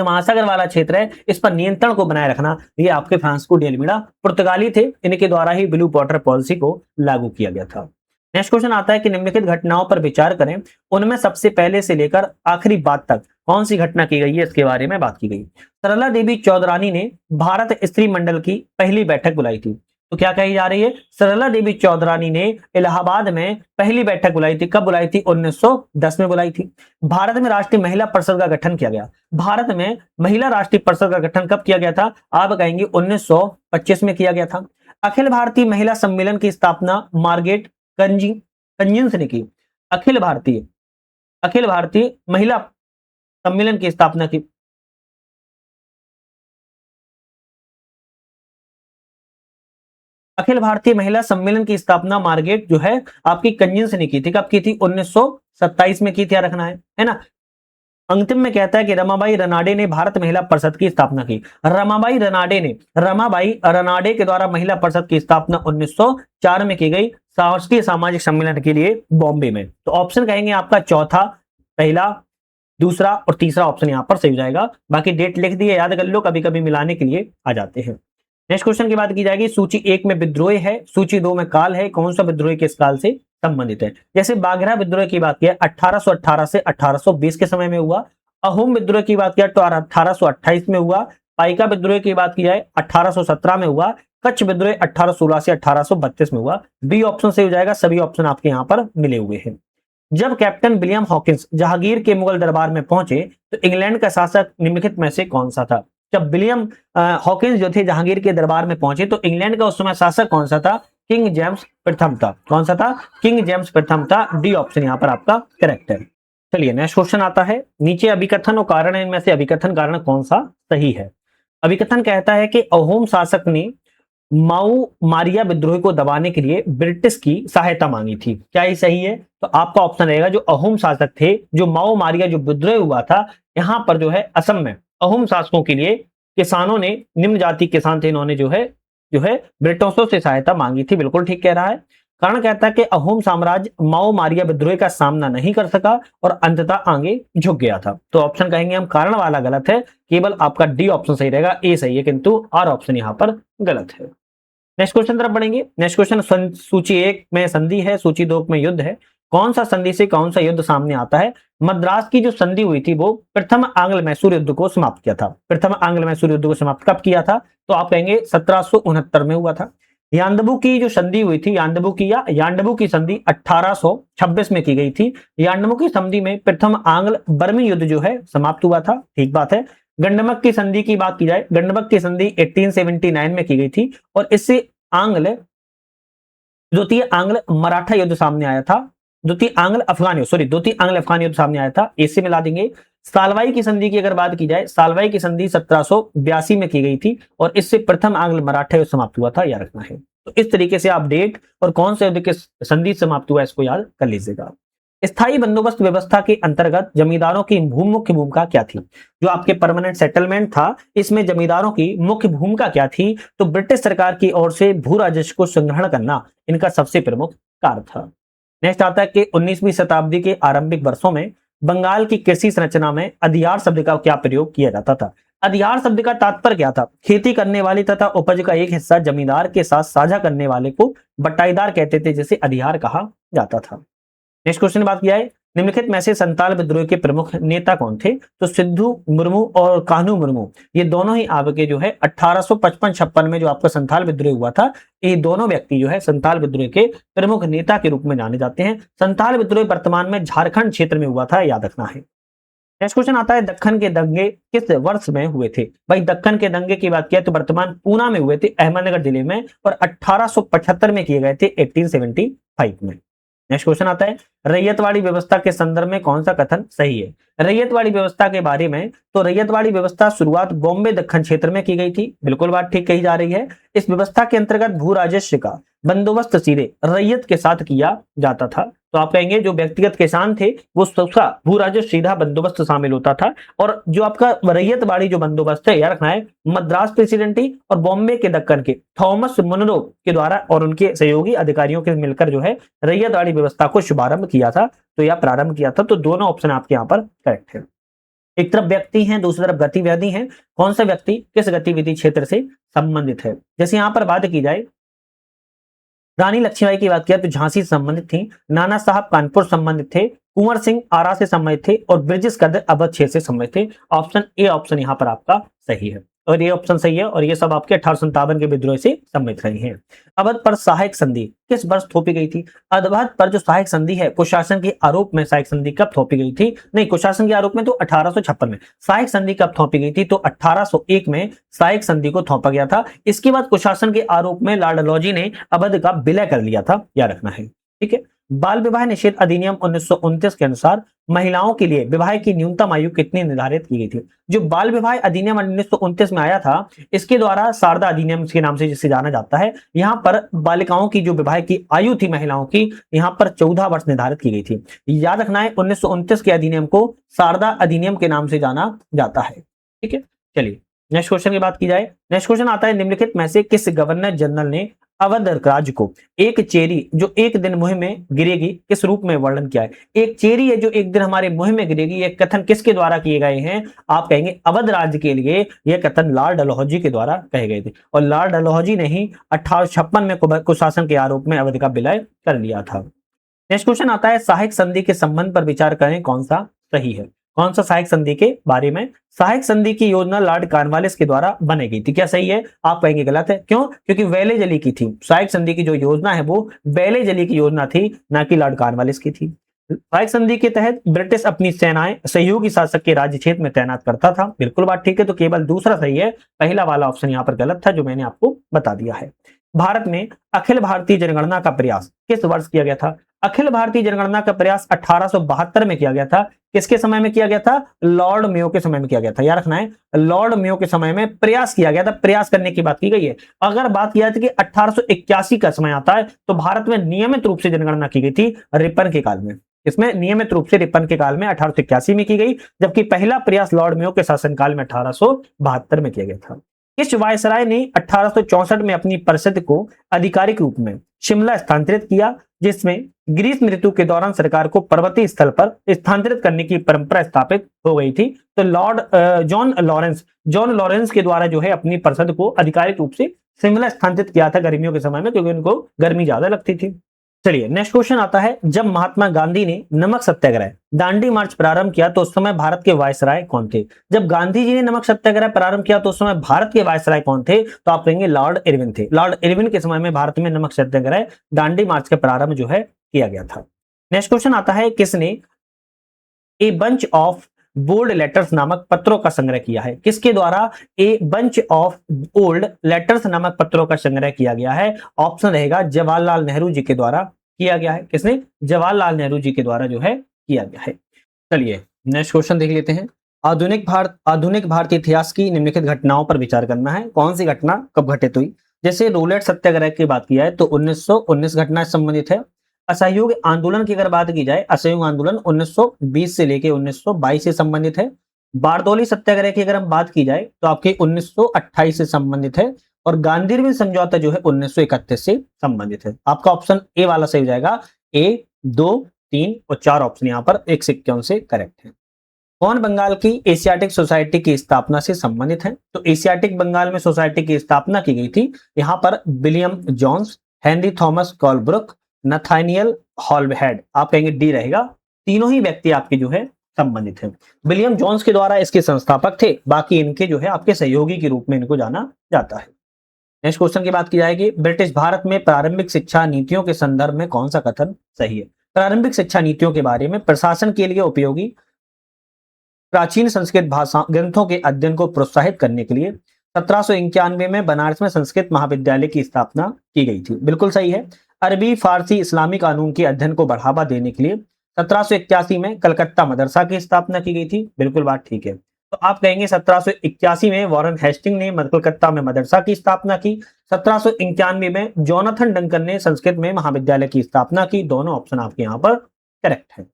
महासागर वाला क्षेत्र है, इस पर नियंत्रण को बनाए रखना, ये आपके फ्रांसिस्को डी अल्मीडा पुर्तगाली थे, इनके द्वारा ही ब्लू वाटर पॉलिसी को लागू किया गया था। नेक्स्ट क्वेश्चन आता है कि निम्नलिखित घटनाओं पर विचार करें, उनमें सबसे पहले से लेकर आखिरी बात तक कौन सी घटना की गई है, इसके बारे में बात की गई। सरला देवी चौधरानी ने भारत स्त्री मंडल की पहली बैठक बुलाई थी। तो क्या कही जा रही है? सरला देवी चौधरानी ने इलाहाबाद में पहली बैठक बुलाई थी। कब बुलाई थी? 1910 में बुलाई थी। भारत में राष्ट्रीय महिला परिषद का गठन किया गया। भारत में महिला राष्ट्रीय परिषद का गठन कब किया गया था? आप कहेंगे 1925 में किया गया था। अखिल भारतीय महिला सम्मेलन की स्थापना मार्गरेट कंजिंस ने की। अखिल भारतीय महिला सम्मेलन की स्थापना की अखिल भारतीय महिला सम्मेलन की स्थापना मार्गरेट जो है आपकी कंजिंस ने की थी। कब की थी? 1927 में की थी, रखना है ना। अंतिम में कहता है कि रमाबाई रनाडे ने भारत महिला परिषद की स्थापना की। रमाबाई रनाडे के द्वारा महिला परिषद की स्थापना 1904 में की गई, राष्ट्रीय सामाजिक सम्मेलन के लिए बॉम्बे में। तो ऑप्शन कहेंगे आपका चौथा, पहला, दूसरा और तीसरा ऑप्शन यहां पर सही हो जाएगा। बाकी डेट लिख दिए, याद कर लो, कभी कभी मिलाने के लिए आ जाते हैं। नेक्स्ट क्वेश्चन की बात की जाएगी, सूची 1 में विद्रोह है, सूची 2 में काल है, कौन सा विद्रोह किस काल से संबंधित है? जैसे बाघरा विद्रोह की बात किया 1818 से 1820 के समय में हुआ। अहोम विद्रोह की बात किया तो 1828 में हुआ। पाइका विद्रोह की बात की जाए 1817 में हुआ। कच्छ विद्रोह 1816 से 1832 में हुआ। बी ऑप्शन सही हो जाएगा, सभी ऑप्शन आपके यहाँ पर मिले हुए हैं। जब कैप्टन विलियम हॉकिंस जहांगीर के मुगल दरबार में पहुंचे तो इंग्लैंड का शासक निम्नलिखित में से कौन सा था? जब विलियम हॉकिंस जो थे जहांगीर के दरबार में पहुंचे तो इंग्लैंड का उस समय शासक कौन सा था? किंग जेम्स प्रथम था। कौन सा था? किंग जेम्स प्रथम था। डी ऑप्शन यहाँ पर आपका करेक्ट है। चलिए नेक्स्ट क्वेश्चन आता है, नीचे अभिकथन और कारण है, इनमें से अभिकथन कारण कौन सा सही है? अभिकथन कहता है कि अहोम शासक ने माऊ मारिया विद्रोह को दबाने के लिए ब्रिटिश की सहायता मांगी थी। क्या ये सही है? तो आपका ऑप्शन रहेगा जो अहोम शासक थे, जो माओ मारिया जो विद्रोह हुआ था यहां पर जो है असम में अहोम शासकों के लिए किसानों ने, निम्न जाति किसान थे, इन्होंने जो है ब्रिटिशों से सहायता मांगी थी। बिल्कुल ठीक कह रहा है। कारण कहता है कि अहोम साम्राज्य माओ मारिया विद्रोह का सामना नहीं कर सका और अंततः आगे झुक गया था। तो ऑप्शन कहेंगे हम कारण वाला गलत है, केवल आपका डी ऑप्शन सही रहेगा, ए सही है, किंतु आर ऑप्शन यहां पर गलत है। नेक्स्ट क्वेश्चन तरफ बढ़ेंगे। नेक्स्ट क्वेश्चन, सूची 1 में संधि है, सूची 2 में युद्ध है, कौन सा संधि से कौन सा युद्ध सामने आता है? मद्रास की जो संधि हुई थी वो प्रथम आंग्ल मैसूर युद्ध को समाप्त किया था। प्रथम आंग्ल मैसूर युद्ध को समाप्त कब किया था? तो आप कहेंगे 1769 में हुआ था। यान्डबू की जो संधि हुई थी, यान्डबू की संधि 1826 में की गई थी। यान्डबू की संधि में प्रथम आंग्ल बर्मी युद्ध जो है समाप्त हुआ था। ठीक बात है। गंडमक की संधि की बात की जाए, गंडमक की संधि 1879 में की गई थी और इससे द्वितीय आंग्ल मराठा युद्ध सामने आया था। द्वितीय आंग्ल अफगान युद्ध सामने आया था, इससे मिला देंगे। सालवाई की संधि की अगर बात की जाए, सालवाई की संधि 1782 में की गई थी और इससे प्रथम आंग्ल मराठा युद्ध समाप्त हुआ था, याद रखना है। तो इस तरीके से आप डेट और कौन से युद्ध के संधि समाप्त हुआ इसको याद कर लीजिएगा। स्थायी बंदोबस्त व्यवस्था के अंतर्गत जमींदारों की मुख्य भूमिका क्या थी? जो आपके परमानेंट सेटलमेंट था, इसमें जमींदारों की मुख्य भूमिका क्या थी? तो ब्रिटिश सरकार की ओर से भू राजस्व को संग्रहण करना इनका सबसे प्रमुख कार्य था। नेक्स्ट आता है कि 19वीं शताब्दी के आरंभिक वर्षों में बंगाल की कृषि संरचना में अधियार शब्द का क्या प्रयोग किया जाता था? अधियार शब्द का तात्पर्य क्या था? खेती करने वाली तथा उपज का एक हिस्सा जमींदार के साथ साझा करने वाले को बटाईदार कहते थे, जिसे अधियार कहा जाता था। नेक्स्ट क्वेश्चन बात किया है, निम्नलिखित में से संताल विद्रोह के प्रमुख नेता कौन थे? तो सिद्धू मुर्मू और कान्हू मुर्मू, ये दोनों ही आपके जो है 1855-56 में जो आपका संथाल विद्रोह हुआ था, ये दोनों व्यक्ति जो है संथाल विद्रोह के प्रमुख नेता के रूप में जाने जाते हैं। संथाल विद्रोह वर्तमान में झारखंड क्षेत्र में हुआ था, याद रखना है। नेक्स्ट क्वेश्चन आता है दक्कन के दंगे किस वर्ष में हुए थे। भाई दक्कन के दंगे की बात किया तो वर्तमान पूना में हुए थे, अहमदनगर जिले में, और 1875 में किए गए थे, 1875 में। नेक्स्ट क्वेश्चन आता है रैयतवाड़ी व्यवस्था के संदर्भ में कौन सा कथन सही है। रैयतवाड़ी व्यवस्था के बारे में, तो रैयतवाड़ी व्यवस्था शुरुआत बॉम्बे दक्कन क्षेत्र में की गई थी, बिल्कुल बात ठीक कही जा रही है। इस व्यवस्था के अंतर्गत भू राजस्व का बंदोबस्त सीधे रैयत के साथ किया जाता था। तो आप कहेंगे जो व्यक्तिगत किसान थे वो सबका भू राजस्व सीधा बंदोबस्त शामिल होता था, और जो आपका रैयतवाड़ी जो बंदोबस्त है, याद रखना है, मद्रास प्रेसिडेंटी और बॉम्बे के दक्कन के थॉमस मुनरो के द्वारा और उनके सहयोगी अधिकारियों के मिलकर जो है रैयतवाड़ी व्यवस्था को शुभारंभ किया था, तो यह प्रारंभ किया था। तो दोनों ऑप्शन आपके यहाँ पर करेक्ट है। एक तरफ व्यक्ति हैं, दूसरी तरफ गतिविधि है, कौन सा व्यक्ति किस गतिविधि क्षेत्र से संबंधित है। जैसे यहाँ पर बात की जाए रानी लक्ष्मीबाई की बात किया तो झांसी से संबंधित थी, नाना साहब कानपुर संबंधित थे, कुंवर सिंह आरा से संबंधित थे, और ब्रिजेश कदर अवध क्षेत्र से संबंधित थे। ऑप्शन ए ऑप्शन यहाँ पर आपका सही है, और ये ऑप्शन सही है, और ये सब आपके 1857 के विद्रोह से संबंधित रहे हैं। अवध पर सहायक संधि किस वर्ष थोपी गई थी। अवध पर जो सहायक संधि है, कुशासन के आरोप में सहायक संधि कब थोपी गई थी। नहीं, कुशासन के आरोप में तो 1856 में। सहायक संधि कब थोपी गई थी, तो 1801 में सहायक संधि को थोपा गया था। इसके बाद कुशासन के आरोप में लॉर्ड डलहौजी ने अवध का विलय कर लिया था, याद रखना है। ठीक है। बाल विवाह निषेध अधिनियम 1929 के अनुसार महिलाओं के लिए विवाह की न्यूनतम आयु कितनी निर्धारित की गई थी। जो बाल विवाह अधिनियम 1929 में आया था, इसके द्वारा शारदा अधिनियम के नाम से जिसे जाना जाता है, यहाँ पर बालिकाओं की जो विवाह की आयु थी महिलाओं की, यहाँ पर 14 वर्ष निर्धारित की गई थी। याद रखना है 1929 के अधिनियम को शारदा अधिनियम के नाम से जाना जाता है। ठीक है, चलिए नेक्स्ट क्वेश्चन की बात की जाए। नेक्स्ट क्वेश्चन आता है निम्नलिखित में से किस गवर्नर जनरल ने अवध राज्य को एक चेरी जो एक दिन मुहिम में गिरेगी किस रूप में वर्णन किया है। एक चेरी है जो एक दिन हमारे मुहिम में गिरेगी, ये कथन किसके द्वारा किए गए हैं। आप कहेंगे अवध राज्य के लिए यह कथन लॉर्ड डलहौजी के द्वारा कहे गए थे, और लॉर्ड डलहौजी ने ही 1856 में कुशासन के आरोप में अवध का विलय कर लिया था। नेक्स्ट क्वेश्चन आता है सहायक संधि के संबंध पर विचार करें, कौन सा सही है। कौन सा सहायक संधि के बारे में। सहायक संधि की योजना लॉर्ड कॉर्नवालिस के द्वारा बनाई गई थी, क्या सही है। आप कहेंगे गलत है, क्यों। क्योंकि वेले जली की थी। सहायक संधि की जो योजना है वो वेले जली की योजना थी, ना कि लॉर्ड कॉर्नवालिस की थी। सहायक संधि के तहत ब्रिटिश अपनी सेनाएं सहयोगी शासक के राज्य क्षेत्र में तैनात करता था, बिल्कुल बात ठीक है। तो केवल दूसरा सही है, पहला वाला ऑप्शन यहाँ पर गलत था जो मैंने आपको बता दिया है। भारत में अखिल भारतीय जनगणना का प्रयास किस वर्ष किया गया था। अखिल भारतीय जनगणना का प्रयास 1872 में किया गया था। किसके समय में किया गया था, लॉर्ड मेयो के समय में किया गया था। याद रखना है, लॉर्ड मेयो के समय में प्रयास किया गया था, प्रयास करने की बात की गई है। अगर बात किया जाए कि 1881 का समय आता है तो भारत में नियमित रूप से जनगणना की गई थी रिपन के काल में। इसमें नियमित रूप से रिपन के काल में 1881 में की गई, जबकि पहला प्रयास लॉर्ड मेयो के शासनकाल में 1872 में किया गया था। किस वायसराय ने 1864 में अपनी परिषद को आधिकारिक रूप में शिमला स्थानांतरित किया, जिसमें ग्रीष्म ऋतु के दौरान सरकार को पर्वतीय स्थल पर स्थानांतरित करने की परंपरा स्थापित हो गई थी। तो लॉर्ड जॉन लॉरेंस के द्वारा जो है अपनी परिषद को आधिकारिक रूप से शिमला स्थानांतरित किया था गर्मियों के समय में, क्योंकि उनको गर्मी ज्यादा लगती थी। चलिए नेक्स्ट क्वेश्चन आता है जब महात्मा गांधी ने नमक सत्याग्रह दांडी मार्च प्रारंभ किया तो उस समय भारत के वायसराय कौन थे। जब गांधी जी ने नमक सत्याग्रह प्रारंभ किया तो उस समय भारत के वायसराय कौन थे, तो आप कहेंगे लॉर्ड इरविन थे। लॉर्ड इरविन के समय में भारत में नमक सत्याग्रह दांडी मार्च का प्रारंभ जो है किया गया था। नेक्स्ट क्वेश्चन आता है किसने a bunch of bold letters नामक पत्रों का संग्रह किया है। किसके द्वारा a bunch of old letters नामक पत्रों का संग्रह किया गया है। ऑप्शन रहेगा जवाहरलाल नेहरू जी के द्वारा किया गया है। किसने, जवाहरलाल नेहरू जी के द्वारा जो है किया गया है। चलिए नेक्स्ट क्वेश्चन देख लेते हैं। आधुनिक भारतीय इतिहास की निम्नलिखित घटनाओं पर विचार करना है, कौन सी घटना कब घटित हुई। जैसे रूलेट सत्याग्रह की बात की जाए तो 1919 घटना से संबंधित है। असहयोग आंदोलन की अगर बात की जाए, असहयोग आंदोलन 1920 से लेकर 1922 से संबंधित है। बारदौली सत्याग्रह की अगर हम बात की जाए तो आपके 1928 से संबंधित है, और गांधी समझौता जो है 1931 से संबंधित है। आपका ऑप्शन ए वाला सही हो जाएगा। ए, 2, 3 और 4 ऑप्शन यहाँ पर एक से इक्यावन से करेक्ट है। कौन बंगाल की एशियाटिक सोसाइटी की स्थापना से संबंधित है। तो एशियाटिक बंगाल में सोसाइटी की स्थापना की गई थी। यहाँ पर William Jones, Henry Thomas Colebrooke, Nathaniel Halhed, आप कहेंगे डी रहेगा। तीनों ही व्यक्ति आपके जो है संबंधित हैं। विलियम जोन्स के द्वारा इसके संस्थापक थे, बाकी इनके जो है आपके सहयोगी के रूप में इनको जाना जाता है। नेक्स्ट क्वेश्चन की बात की जाएगी, ब्रिटिश भारत में प्रारंभिक शिक्षा नीतियों के संदर्भ में कौन सा कथन सही है। प्रारंभिक शिक्षा नीतियों के बारे में प्रशासन के लिए उपयोगी प्राचीन संस्कृत भाषा ग्रंथों के अध्ययन को प्रोत्साहित करने के लिए 1791 में बनारस में संस्कृत महाविद्यालय की स्थापना की गई थी। बिल्कुल सही है। अरबी, फारसी, इस्लामी कानून के अध्ययन को बढ़ावा देने के लिए 1781 में कलकत्ता मदरसा की स्थापना की गई थी। बिल्कुल बात ठीक है। तो आप कहेंगे 1781 में वॉरेन हेस्टिंग ने कलकत्ता में मदरसा की स्थापना की, 1791 में जोनाथन डंकन ने संस्कृत में महाविद्यालय की स्थापना की। दोनों ऑप्शन आपके यहाँ पर करेक्ट है।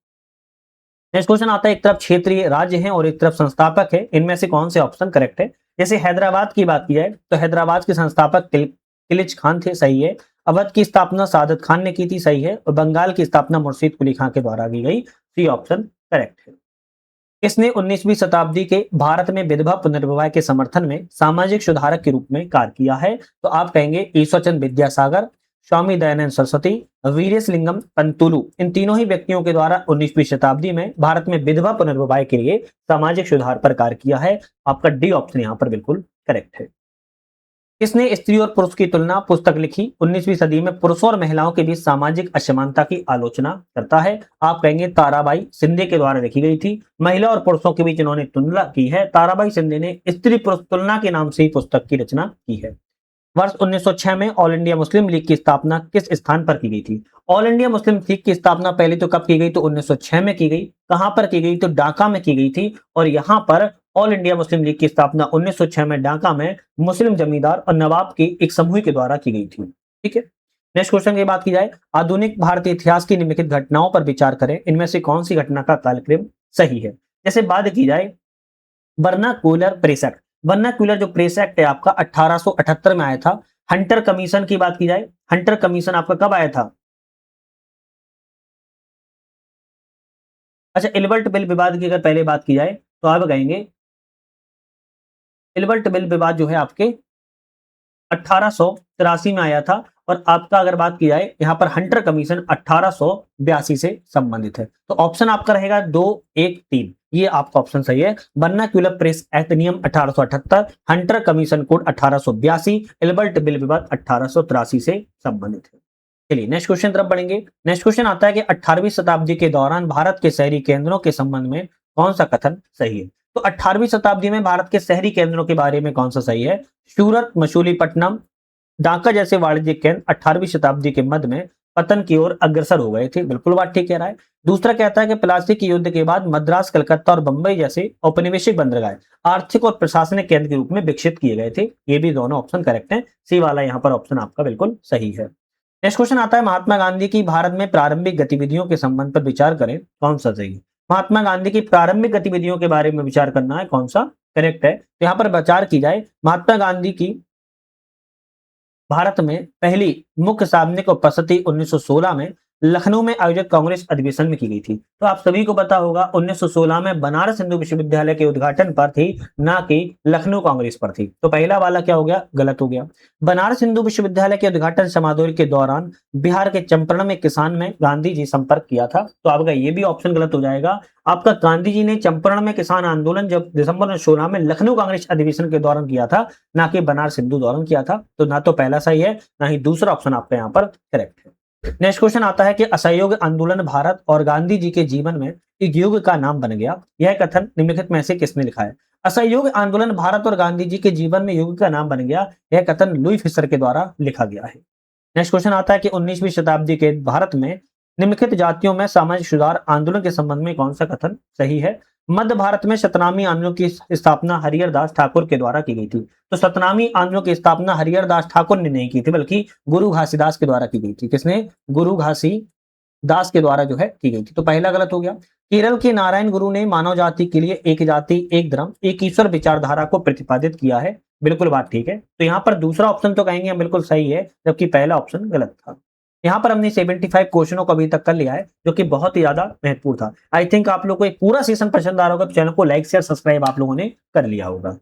नेक्स्ट क्वेश्चन आता है, एक तरफ क्षेत्रीय राज्य है और एक तरफ संस्थापक है, इनमें से कौन से ऑप्शन करेक्ट है? जैसे हैदराबाद की बात की जाए तो हैदराबाद के संस्थापक किलिच खान थे, सही है। अवध की स्थापना सादत खान ने की थी, सही है। और बंगाल की स्थापना मुर्शीद कुली खान के द्वारा की गई, सी ऑप्शन करेक्ट है। इसने 19वीं शताब्दी के भारत में विधवा पुनर्विवाह के समर्थन में सामाजिक सुधारक के रूप में कार्य किया है? तो आप कहेंगे ईश्वरचंद विद्यासागर, स्वामी दयानंद सरस्वती, वीरेशलिंगम पंतुलु, इन तीनों ही व्यक्तियों के द्वारा 19वीं शताब्दी में भारत में विधवा पुनर्विवाह के लिए सामाजिक सुधार पर कार्य किया है। आपका डी ऑप्शन यहाँ पर बिल्कुल करेक्ट है। किसने स्त्री और पुरुष की तुलना पुस्तक लिखी? 19वीं सदी में पुरुषों और महिलाओं के बीच सामाजिक असमानता की आलोचना करता है। आप कहेंगे ताराबाई शिंदे के द्वारा लिखी गई थी। महिला और पुरुषों के बीच इन्होंने तुलना की है। ताराबाई शिंदे ने स्त्री पुरुष तुलना के नाम से ही पुस्तक की रचना की है। वर्ष 1906 में ऑल इंडिया मुस्लिम लीग की स्थापना किस स्थान पर की गई थी? ऑल इंडिया मुस्लिम लीग की स्थापना पहले तो कब की गई? तो 1906 में की गई। कहां पर की गई? तो ढाका में की गई थी। और यहां पर ऑल इंडिया मुस्लिम लीग की स्थापना 1906 में ढाका में मुस्लिम जमींदार और नवाब के एक समूह के द्वारा की गई थी। ठीक है। नेक्स्ट क्वेश्चन की बात की जाए, आधुनिक भारतीय इतिहास की निम्नलिखित घटनाओं पर विचार करें, इनमें से कौन सी घटना का कालक्रम सही है? जैसे बात की जाए वर्नाक्यूलर प्रेस एक्ट, वर्नाक्यूलर जो प्रेस एक्ट है आपका 1878 में आया था। हंटर कमीशन की बात की जाए, हंटर कमीशन आपका कब आया था? अच्छा, इल्बर्ट बिल विवाद की अगर पहले बात की जाए तो आप कहेंगे इल्बर्ट बिल विवाद जो है आपके 1883 में आया था। और आपका अगर बात की जाए यहाँ पर हंटर कमीशन 1882 से संबंधित है। तो ऑप्शन आपका रहेगा 2, 1, 3, ये आपका ऑप्शन सही है। वर्नाक्यूलर प्रेस एक्ट नियम 1878, Hunter commission code 1882, Ilbert bill विवाद 1883 से संबंधित है। चलिए नेक्स्ट क्वेश्चन तरफ बढ़ेंगे। नेक्स्ट क्वेश्चन आता है कि 18वीं शताब्दी के दौरान भारत के शहरी केंद्रों के संबंध में कौन सा कथन सही है? तो 18वीं शताब्दी में भारत के शहरी केंद्रों के बारे में कौन सा सही है? सूरत, मछलीपट्टनम, ढाका जैसे वाणिज्यिक केंद्र 18वीं शताब्दी के मध्य में पतन की ओर अग्रसर हो गए थे। बिल्कुल बात ठीक कह रहा है। दूसरा कहता है कि प्लास्टिक युद्ध के बाद मद्रास, कलकत्ता और बंबई जैसे औपनिवेशिक बंदरगाह आर्थिक और प्रशासनिक केंद्र के रूप में विकसित किए गए थे। ये भी दोनों ऑप्शन करेक्ट हैं। सी वाला यहाँ पर ऑप्शन आपका बिल्कुल सही है। नेक्स्ट क्वेश्चन आता है, महात्मा गांधी की भारत में प्रारंभिक गतिविधियों के संबंध पर विचार करें, कौन सा सही है? महात्मा गांधी की प्रारंभिक गतिविधियों के बारे में विचार करना है, कौन सा करेक्ट है? तो यहाँ पर विचार की जाए, महात्मा गांधी की भारत में पहली मुख्य सार्वजनिक उपस्थिति 1916 में लखनऊ में आयोजित कांग्रेस अधिवेशन में की गई थी। तो आप सभी को पता होगा 1916 में बनारस हिंदू विश्वविद्यालय के उद्घाटन पर थी, ना कि लखनऊ कांग्रेस पर थी। तो पहला वाला क्या हो गया? गलत हो गया। बनारस हिंदू विश्वविद्यालय के उद्घाटन समारोह के दौरान बिहार के चंपारण में किसान में गांधी जी संपर्क किया था। तो आपका ये भी ऑप्शन गलत हो जाएगा। आपका गांधी जी ने चंपारण में किसान आंदोलन जब दिसंबर 16 में लखनऊ कांग्रेस अधिवेशन के दौरान किया था, ना कि बनारस हिंदू दौरान किया था। तो ना तो पहला सही है, ना ही दूसरा ऑप्शन आपका यहाँ पर करेक्ट है। नेक्स्ट क्वेश्चन आता है कि असहयोग आंदोलन भारत और गांधी जी के जीवन में एक युग का नाम बन गया, यह कथन निम्नलिखित में से किसने लिखा है? असहयोग आंदोलन भारत और गांधी जी के जीवन में युग का नाम बन गया, यह कथन लुई फिशर के द्वारा लिखा गया है। नेक्स्ट क्वेश्चन आता है कि 19वीं शताब्दी के भारत में निम्नलिखित जातियों में सामाजिक सुधार आंदोलन के संबंध में कौन सा कथन सही है? मध्य भारत में सतनामी आंदोलन की स्थापना हरिहर दास ठाकुर के द्वारा की गई थी। तो सतनामी आंदोलन की स्थापना हरिहर दास ठाकुर ने नहीं की थी, बल्कि गुरु घासीदास के द्वारा की गई थी। किसने? गुरु घासीदास के द्वारा जो है की गई थी। तो पहला गलत हो गया। केरल के नारायण गुरु ने मानव जाति के लिए एक जाति, एक धर्म, एक ईश्वर विचारधारा को प्रतिपादित किया है। बिल्कुल बात ठीक है। तो यहाँ पर दूसरा ऑप्शन तो कहेंगे हम बिल्कुल सही है, जबकि पहला ऑप्शन गलत था। यहाँ पर हमने 75 क्वेश्चनों को अभी तक कर लिया है, जो कि बहुत ही ज्यादा महत्वपूर्ण था। आई थिंक आप लोगों को एक पूरा सेशन पसंद आ रहा होगा, तो चैनल को लाइक शेयर सब्सक्राइब आप लोगों ने कर लिया होगा।